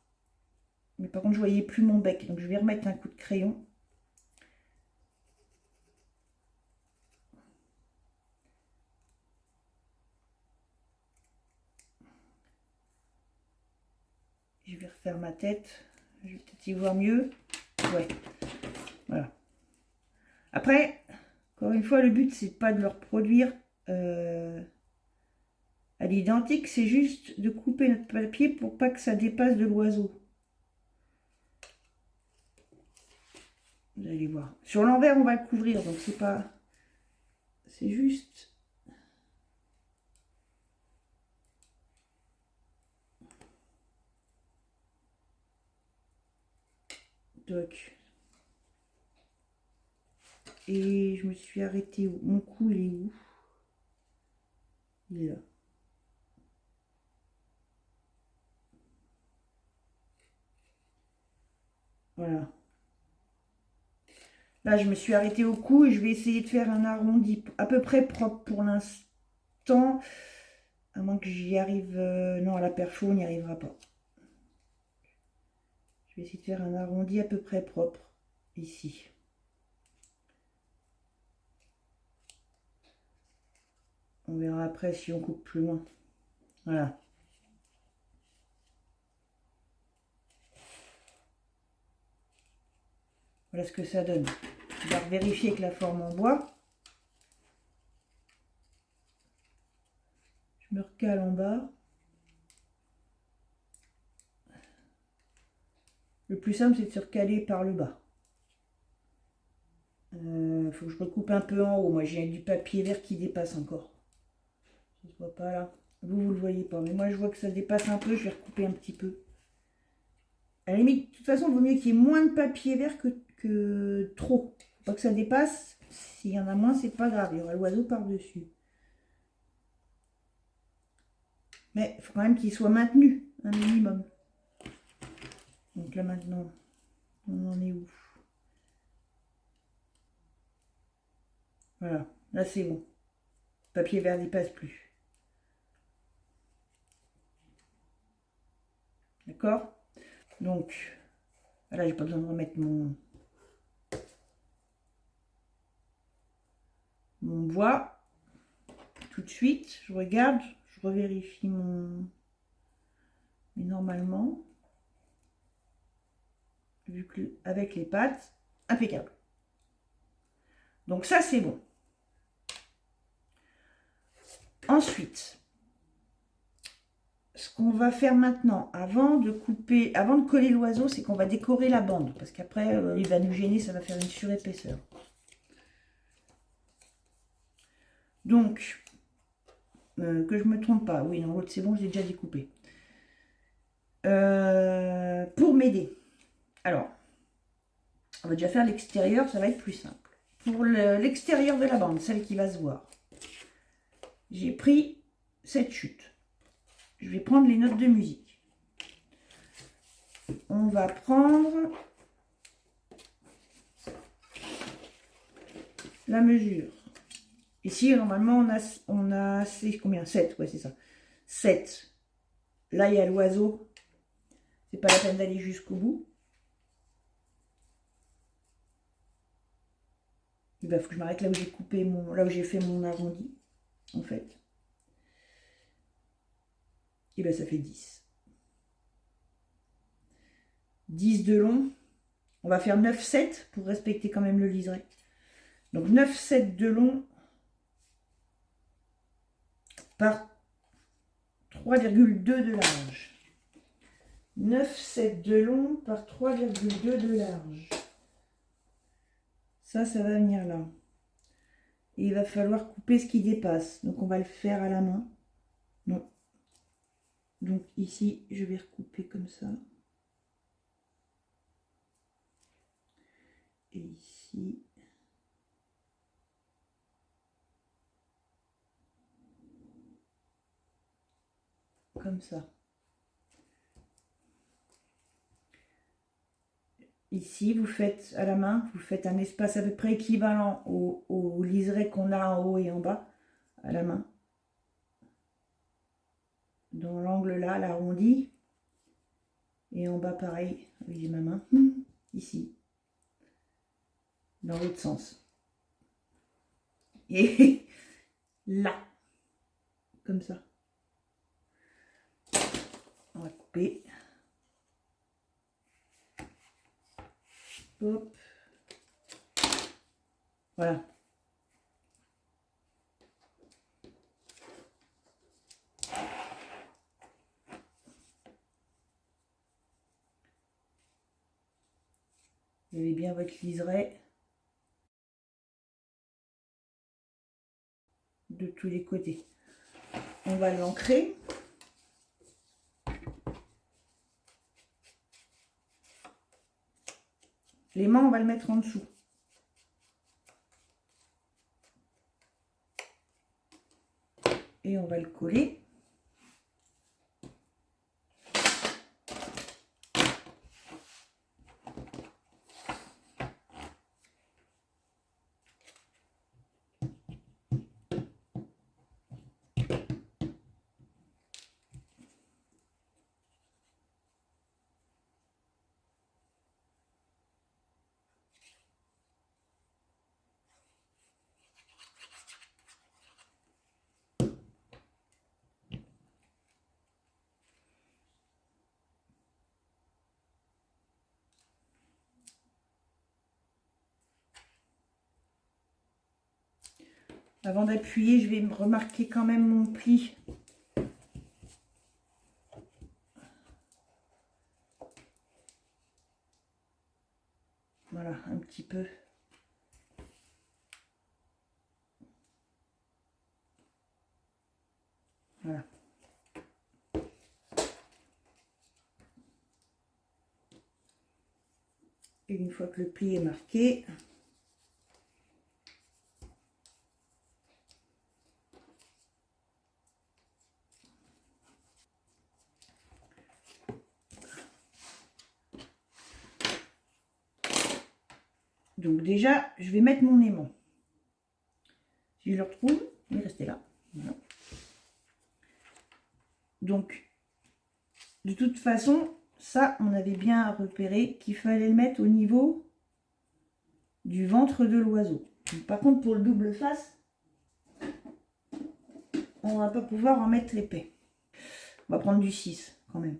Mais par contre, je voyais plus mon bec. Donc, je vais remettre un coup de crayon. Je vais refaire ma tête. Je vais peut-être y voir mieux. Ouais. Voilà. Après, encore une fois, le but, c'est pas de le reproduire à l'identique. C'est juste de couper notre papier pour pas que ça dépasse de l'oiseau. Vous allez voir. Sur l'envers, on va le couvrir. Donc, c'est pas... C'est juste... Donc... Et je me suis arrêtée où? Mon cou, il est où? Il est là. Voilà. Là, je me suis arrêtée au cou et je vais essayer de faire un arrondi à peu près propre pour l'instant. À moins que j'y arrive... non, à la perfo, on n'y arrivera pas. Je vais essayer de faire un arrondi à peu près propre, ici. On verra après si on coupe plus loin. Voilà. Voilà ce que ça donne. On va vérifier avec la forme en bois. Je me recale en bas. Le plus simple, c'est de se recaler par le bas. Faut que je recoupe un peu en haut. Moi, j'ai du papier vert qui dépasse encore. Ça se voit pas là. Vous le voyez pas. Mais moi, je vois que ça dépasse un peu. Je vais recouper un petit peu. À la limite, de toute façon, il vaut mieux qu'il y ait moins de papier vert que trop. Faut pas que ça dépasse. S'il y en a moins, c'est pas grave. Il y aura l'oiseau par-dessus. Mais il faut quand même qu'il soit maintenu, un minimum. Donc là, maintenant, on en est où? Voilà. Là, c'est bon. Le papier vert n'y passe plus. D'accord? Donc, là, j'ai pas besoin de remettre mon bois. Tout de suite, je regarde, je revérifie mon... Mais normalement, vu que avec les pattes, impeccable. Donc ça, c'est bon. Ensuite, ce qu'on va faire maintenant, avant de couper, avant de coller l'oiseau, c'est qu'on va décorer la bande. Parce qu'après, il va nous gêner, ça va faire une surépaisseur. Donc, que je me trompe pas. Oui, non, l'autre c'est bon, je l'ai déjà découpé. Pour m'aider. Alors, on va déjà faire l'extérieur, ça va être plus simple. Pour l'extérieur de la bande, celle qui va se voir, j'ai pris cette chute. Je vais prendre les notes de musique. On va prendre la mesure. Ici, normalement, on a c'est combien? 7, ouais, c'est ça. 7. Là, il y a l'oiseau. C'est pas la peine d'aller jusqu'au bout. Il faut que je m'arrête là où j'ai coupé là où j'ai fait mon arrondi, en fait. Et bien, ça fait 10. 10 de long. On va faire 9,7 pour respecter quand même le liseré. Donc 9,7 de long par 3,2 de large. 9,7 de long par 3,2 de large. Ça va venir là. Et il va falloir couper ce qui dépasse. Donc on va le faire à la main. Non. Donc ici, je vais recouper comme ça. Et ici. Comme ça. Ici, vous faites à la main, vous faites un espace à peu près équivalent au liseré qu'on a en haut et en bas, à la main. Dans l'angle là, l'arrondi. Et en bas, pareil, avec ma main, ici. Dans l'autre sens. Et là, comme ça. On va couper. Hop. Voilà. Vous avez bien votre liseré de tous les côtés. On va l'ancrer. L'aimant, on va le mettre en dessous. Et on va le coller. Avant d'appuyer, je vais remarquer quand même mon pli. Voilà, un petit peu. Voilà. Et une fois que le pli est marqué, donc déjà, je vais mettre mon aimant. Si je le retrouve, il est resté là. Voilà. Donc, de toute façon, ça, on avait bien repéré qu'il fallait le mettre au niveau du ventre de l'oiseau. Par contre, pour le double face, on va pas pouvoir en mettre l'épais. On va prendre du 6 quand même.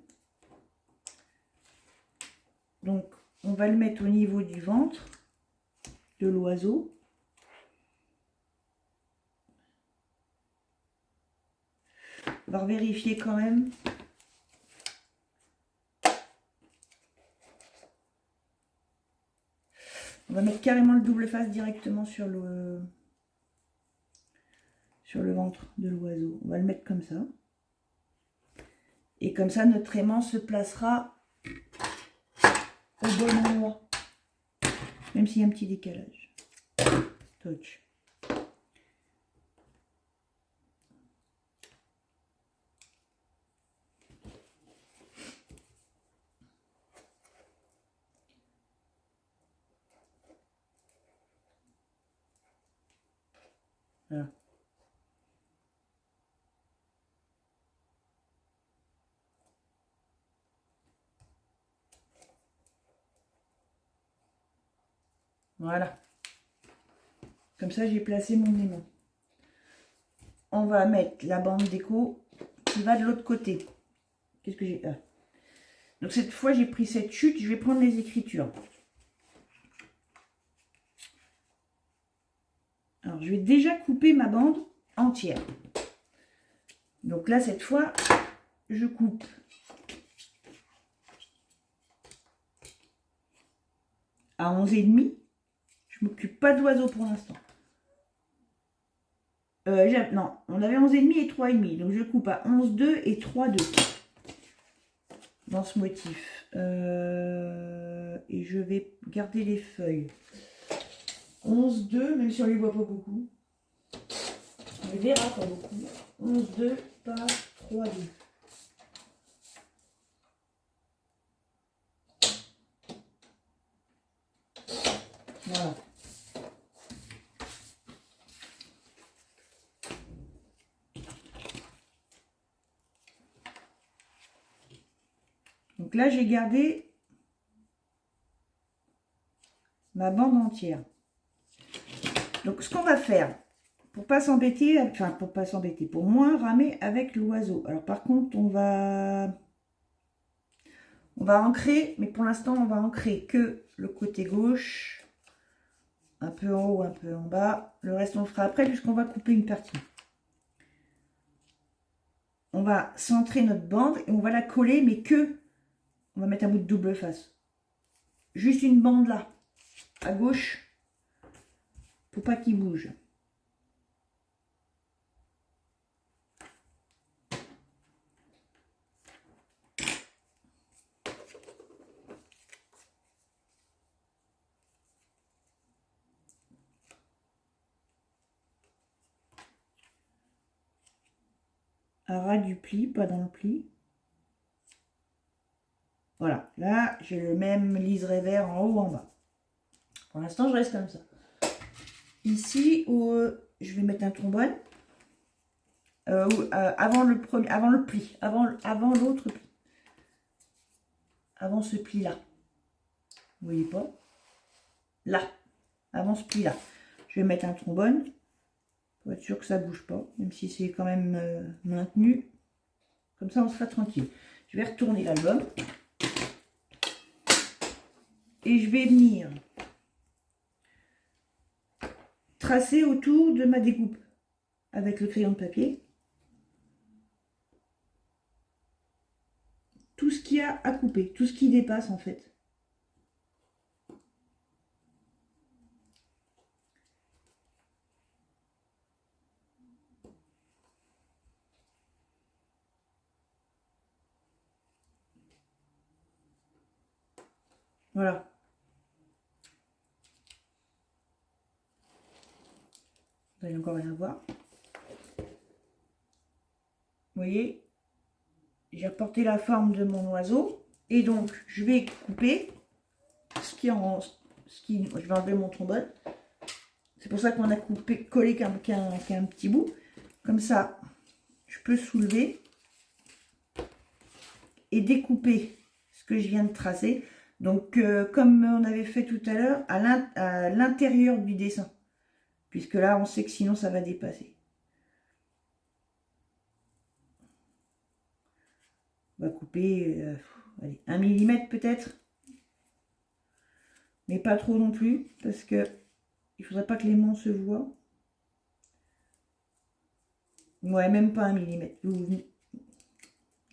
Donc, on va le mettre au niveau du ventre de l'oiseau. On va vérifier quand même. On va mettre carrément le double face directement sur le ventre de l'oiseau. On va le mettre comme ça. Et comme ça, notre aimant se placera au bon endroit. Même s'il y a un petit décalage. Touch. Voilà. Voilà. Comme ça, j'ai placé mon aimant. On va mettre la bande déco qui va de l'autre côté. Qu'est-ce que j'ai? Donc cette fois, j'ai pris cette chute. Je vais prendre les écritures. Alors, je vais déjà couper ma bande entière. Donc là, cette fois, je coupe à 11,5. Je m'occupe pas de l'oiseau pour l'instant. Non, on avait 11,5 et 3,5. Donc je coupe à 11,2 et 3,2 dans ce motif. Et je vais garder les feuilles. 11,2, même si on les voit pas beaucoup. On les verra pas beaucoup. 11,2 par 3,2. Voilà. Donc là, j'ai gardé ma bande entière. Donc, ce qu'on va faire, pour pas s'embêter, enfin, pour moins ramer avec l'oiseau. Alors, par contre, on va ancrer, mais pour l'instant, on va ancrer que le côté gauche, un peu en haut, un peu en bas. Le reste, on le fera après, puisqu'on va couper une partie. On va centrer notre bande et on va la coller, mais on va mettre un bout de double face. Juste une bande là, à gauche, pour pas qu'il bouge. À ras du pli, pas dans le pli. Voilà, là j'ai le même liseré vert en haut en bas. Pour l'instant je reste comme ça. Ici où je vais mettre un trombone avant le pli, avant l'autre pli, avant ce pli là. Vous voyez pas? Là, avant ce pli là, je vais mettre un trombone pour être sûr que ça bouge pas, même si c'est quand même maintenu. Comme ça on sera tranquille. Je vais retourner l'album. Et je vais venir tracer autour de ma découpe. avec le crayon de papier tout ce qu'il y a à couper, tout ce qui dépasse en fait. Voilà. Vous allez encore rien voir. Vous voyez, j'ai reporté la forme de mon oiseau. Et donc, je vais couper ce qui en... je vais enlever mon trombone. C'est pour ça qu'on a coupé, collé qu'un petit bout. Comme ça, je peux soulever et découper ce que je viens de tracer. Donc, comme on avait fait tout à l'heure, à l'intérieur du dessin. Puisque là, on sait que sinon, ça va dépasser. On va couper, allez, 1 mm peut-être. Mais pas trop non plus, parce que il faudrait pas que l'aimant se voit. Ouais, même pas 1 mm.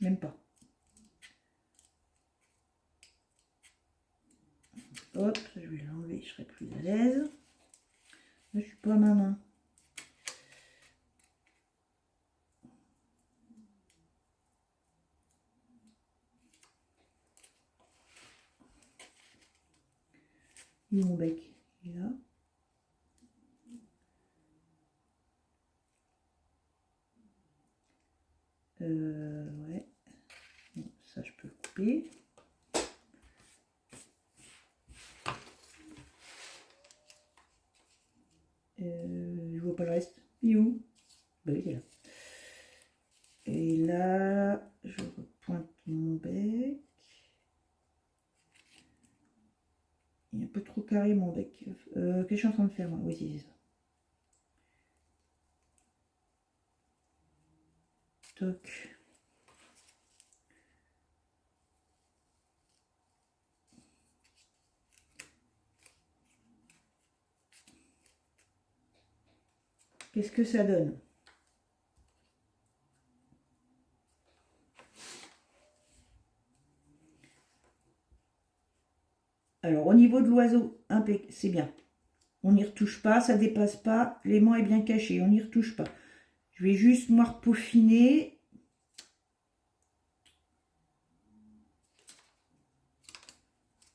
Même pas. Hop, je vais l'enlever, je serai plus à l'aise. Là, je suis pas à ma main. Et mon bec, il est là. Ouais. Bon, ça, je peux le couper. Je vois pas le reste. Il est où? Bah, il est là. Et là, je repointe mon bec. Il est un peu trop carré mon bec. Qu'est-ce que je suis en train de faire moi? Oui, c'est ça. Toc. Qu'est-ce que ça donne? Alors, au niveau de l'oiseau, c'est bien. On n'y retouche pas, ça dépasse pas. L'aimant est bien caché, on n'y retouche pas. Je vais juste, moi, peaufiner.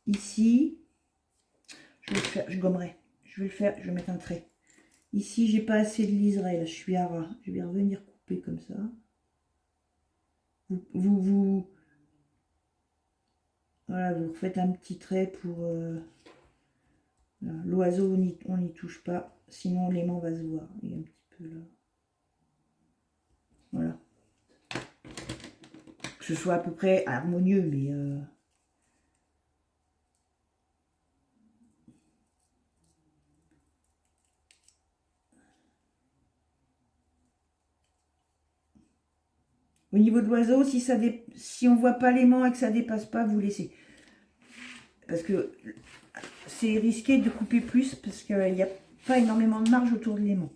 Ici, je vais le faire, je gommerai. Je vais le faire, je vais mettre un trait. Ici, j'ai pas assez de liseré, là, je suis à ras. Je vais revenir couper comme ça. Voilà, vous refaites un petit trait pour... l'oiseau, on n'y touche pas, sinon l'aimant va se voir. Il est un petit peu là. Voilà. Que ce soit à peu près harmonieux, mais... Au niveau de l'oiseau, si on ne voit pas l'aimant et que ça ne dépasse pas, vous laissez. Parce que c'est risqué de couper plus, parce qu'il n'y a pas énormément de marge autour de l'aimant.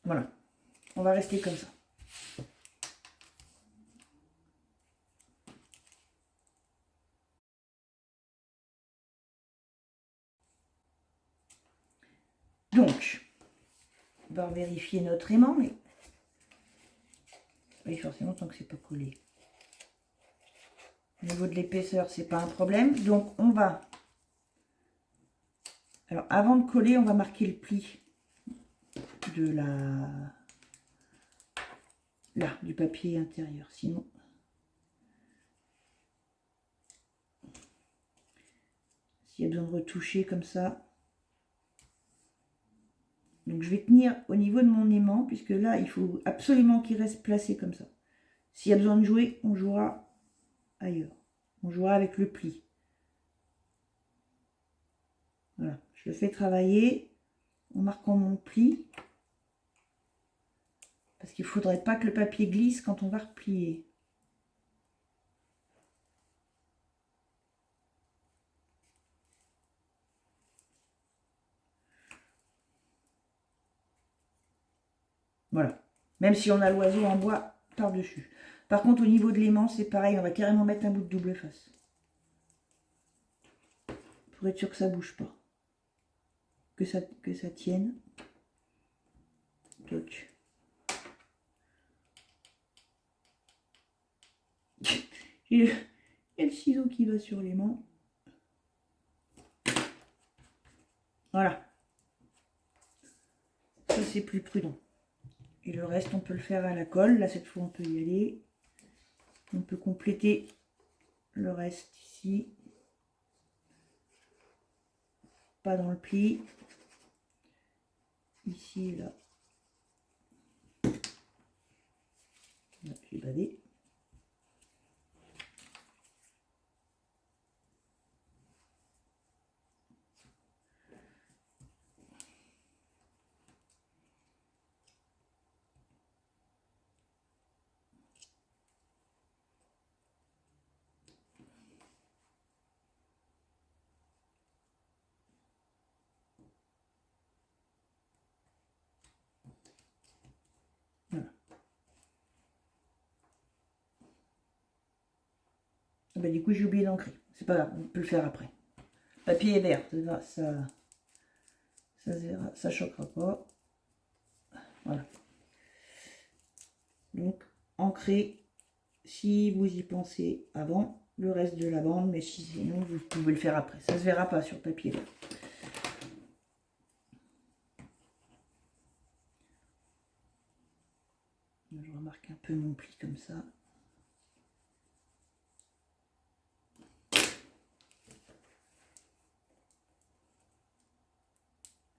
Voilà. On va rester comme ça. Donc, on va vérifier notre aimant, mais oui, forcément, tant que c'est pas collé. Au niveau de l'épaisseur, c'est pas un problème. Donc, on va... Alors, avant de coller, on va marquer le pli de là, du papier intérieur. Sinon, s'il y a besoin de retoucher comme ça. Donc, je vais tenir au niveau de mon aimant, puisque là, il faut absolument qu'il reste placé comme ça. S'il y a besoin de jouer, on jouera ailleurs. On jouera avec le pli. Voilà, je le fais travailler en marquant mon pli. Parce qu'il ne faudrait pas que le papier glisse quand on va replier. Voilà. Même si on a l'oiseau en bois par-dessus. Par contre, au niveau de l'aimant, c'est pareil. On va carrément mettre un bout de double face. Pour être sûr que ça ne bouge pas. Que ça tienne. Toc. Il y a le ciseau qui va sur l'aimant. Voilà. Ça, c'est plus prudent. Et le reste, on peut le faire à la colle. Là, cette fois, on peut y aller. On peut compléter le reste ici. Pas dans le pli. Ici et là. J'ai badé. Voilà. Ben, du coup, j'ai oublié d'ancrer. C'est pas grave, on peut le faire après. Le papier est vert, ça choquera pas. Voilà. Donc, ancrer si vous y pensez avant le reste de la bande, mais sinon, vous pouvez le faire après. Ça se verra pas sur le papier vert. Je remarque un peu mon pli comme ça.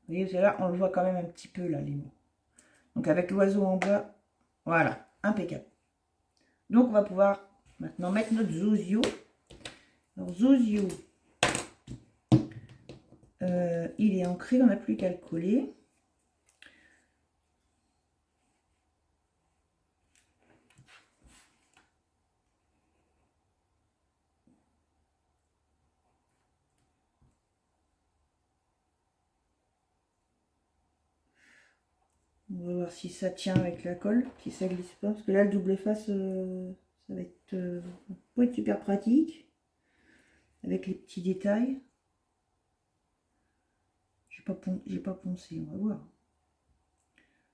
Vous voyez, là, on le voit quand même un petit peu, là, les mots. Donc, avec l'oiseau en bois, voilà, impeccable. Donc, on va pouvoir maintenant mettre notre Zozio. Alors, Zozio, il est ancré, on n'a plus qu'à le coller. On va voir si ça tient avec la colle, si ça glisse pas. Parce que là, le double face, ça va être super pratique. Avec les petits détails. J'ai pas poncé, on va voir.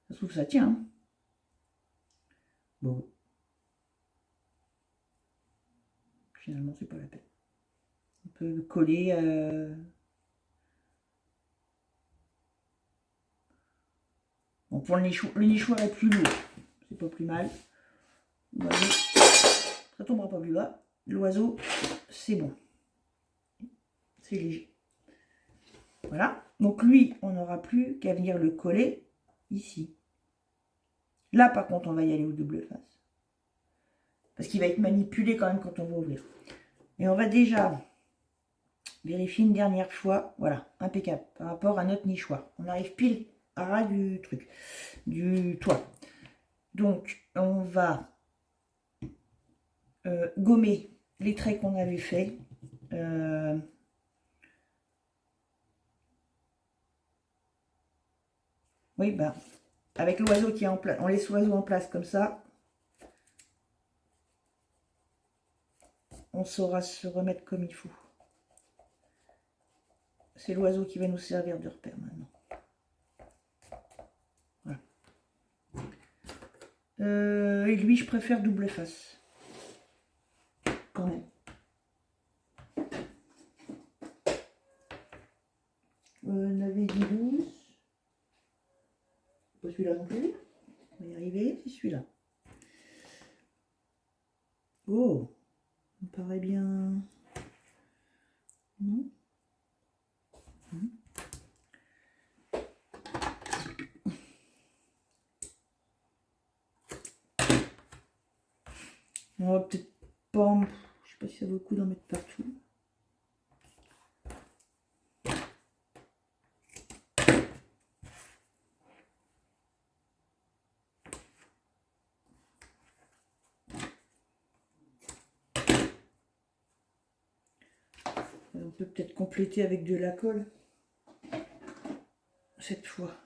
Ça se trouve, ça tient. Hein. Bon. Finalement, c'est pas la peine. On peut le coller. Bon, pour le nichoir est plus lourd. C'est pas plus mal. Ça tombera pas plus bas. L'oiseau, c'est bon. C'est léger. Voilà. Donc lui, on n'aura plus qu'à venir le coller ici. Là, par contre, on va y aller au double face. Parce qu'il va être manipulé quand même quand on va ouvrir. Et on va déjà vérifier une dernière fois. Voilà, impeccable. Par rapport à notre nichoir. On arrive pile à ras du truc, du toit. Donc, on va gommer les traits qu'on avait fait. Oui, ben, avec l'oiseau qui est en place, on laisse l'oiseau en place comme ça. On saura se remettre comme il faut. C'est l'oiseau qui va nous servir de repère maintenant. Voilà. Et lui, je préfère double face. Quand même. Navet 12. Pas celui-là non plus. On va y arriver, c'est celui-là. Oh, ça me paraît bien. Non. On va peut-être pas. Je sais pas si ça vaut le coup d'en mettre partout. On peut peut-être compléter avec de la colle. Cette fois.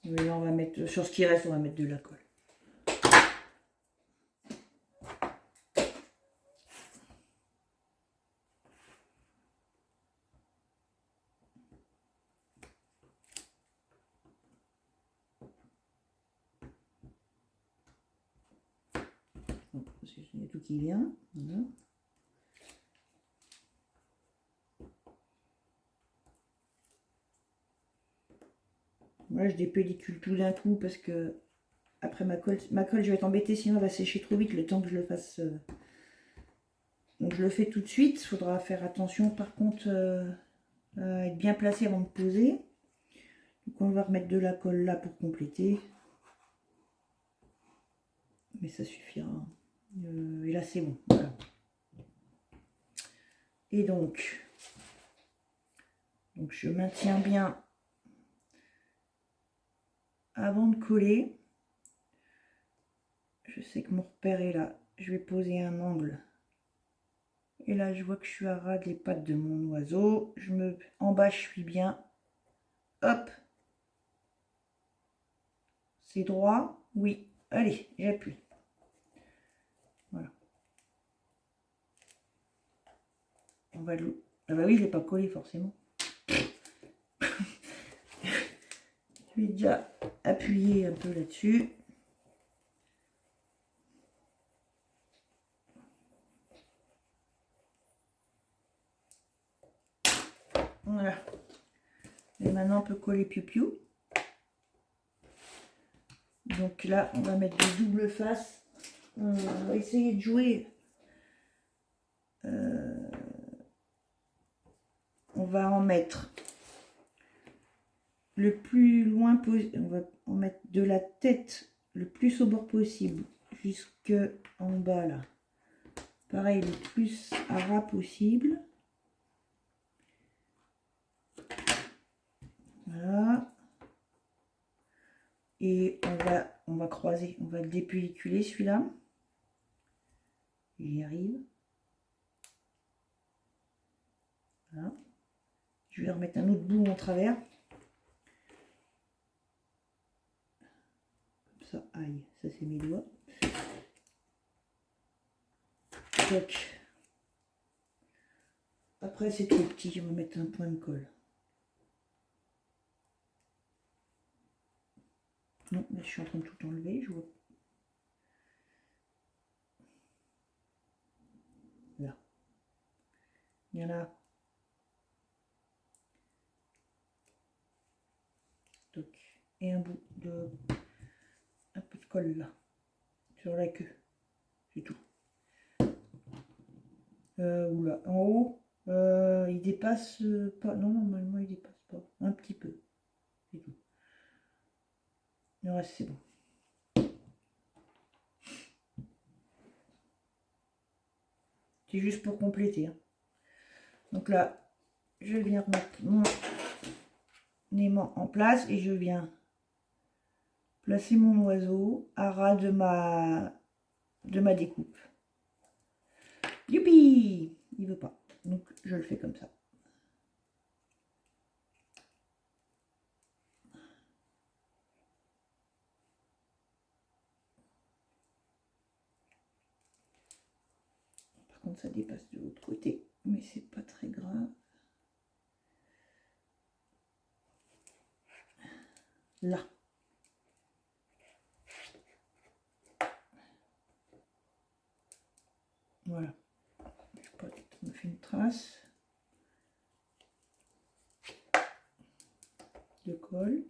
Mais là, on va mettre, sur ce qui reste, on va mettre de la colle. Il y a tout qui vient. Voilà. Moi, je dépellicule tout d'un coup parce que après ma colle, je vais être embêtée, sinon elle va sécher trop vite le temps que je le fasse. Donc je le fais tout de suite. Il faudra faire attention par contre à être bien placé avant de poser. Donc on va remettre de la colle là pour compléter. Mais ça suffira. Et là c'est bon. Voilà. Et donc je maintiens bien avant de coller. Je sais que mon repère est là. Je vais poser un angle. Et là, je vois que je suis à ras des pattes de mon oiseau. En bas, je suis bien. Hop. C'est droit. Oui. Allez, j'appuie. Voilà. On va le... Ah bah oui, je ne l'ai pas collé forcément. Je vais déjà appuyer un peu là-dessus. Voilà. Et maintenant, on peut coller piou-piou. Donc là, on va mettre des doubles faces. On va essayer de jouer. On va en mettre le plus loin possible. On va en mettre de la tête le plus au bord possible. Jusque en bas là. Pareil, le plus à ras possible. Voilà. Et on va croiser, on va le dépelliculer celui-là. J'y arrive. Voilà. Je vais remettre un autre bout en travers. Comme ça, aïe, ça c'est mes doigts. Donc, après c'est trop petit, on va mettre un point de colle. Non, là je suis en train de tout enlever, je vois. Là. Il y en a. Donc, et un peu de colle là, sur la queue. C'est tout. Oula, en haut, il dépasse pas. Non, normalement il dépasse pas. Un petit peu. C'est tout. Le reste c'est bon. C'est juste pour compléter. Hein. Donc là, je viens remettre mon aimant en place et je viens placer mon oiseau à ras de ma découpe. Youpi! Il veut pas. Donc je le fais comme ça. Par contre, ça dépasse de l'autre côté, mais c'est pas très grave. Là. Voilà. Je sais pas, on fait une trace de colle.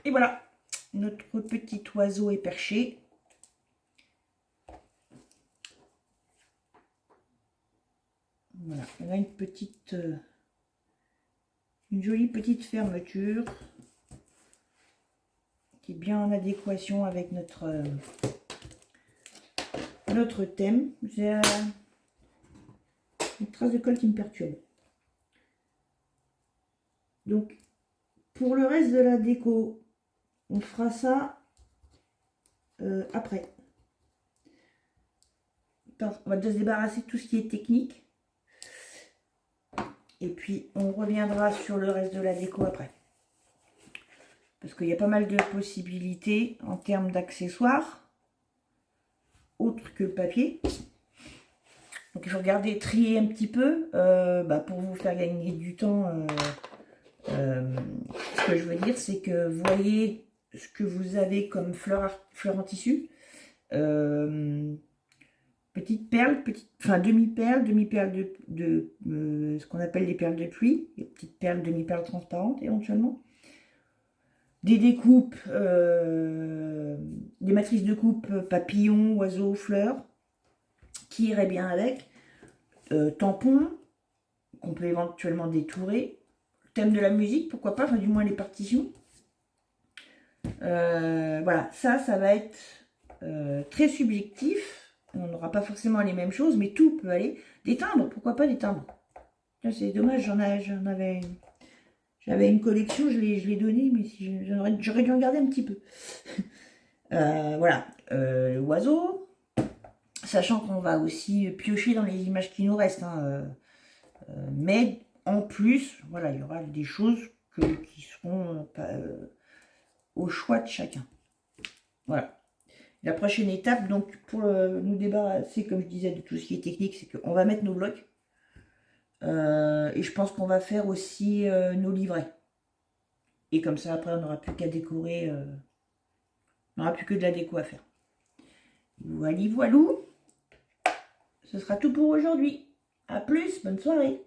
Et voilà, notre petit oiseau est perché. Voilà, on a une jolie petite fermeture qui est bien en adéquation avec notre thème. J'ai une trace de colle qui me perturbe. Donc, pour le reste de la déco, on fera ça après. Attends, on va déjà se débarrasser de tout ce qui est technique. Et puis, on reviendra sur le reste de la déco après. Parce qu'il y a pas mal de possibilités en termes d'accessoires, autres que le papier. Donc, il faut regarder, trier un petit peu pour vous faire gagner du temps. Ce que je veux dire, c'est que vous voyez ce que vous avez comme fleurs en tissu. Petite perle, enfin demi-perle de ce qu'on appelle les perles de pluie, les petites perles, demi-perles transparentes éventuellement. Des découpes, des matrices de coupe papillons, oiseaux, fleurs, qui iraient bien avec. Tampons, qu'on peut éventuellement détourer. Thème de la musique, pourquoi pas, enfin du moins les partitions. Voilà, ça va être très subjectif. On n'aura pas forcément les mêmes choses, mais tout peut aller. Des timbres, pourquoi pas des timbres? C'est dommage, j'avais une collection, je l'ai donnée, mais j'aurais dû en garder un petit peu. Voilà, oiseau, sachant qu'on va aussi piocher dans les images qui nous restent. Mais en plus, voilà, il y aura des choses qui seront au choix de chacun. Voilà. La prochaine étape, donc, pour nous débarrasser, comme je disais, de tout ce qui est technique, c'est qu'on va mettre nos blocs. Et je pense qu'on va faire aussi nos livrets. Et comme ça, après, on n'aura plus qu'à décorer. On n'aura plus que de la déco à faire. Voilà, voilou. Ce sera tout pour aujourd'hui. A plus, bonne soirée.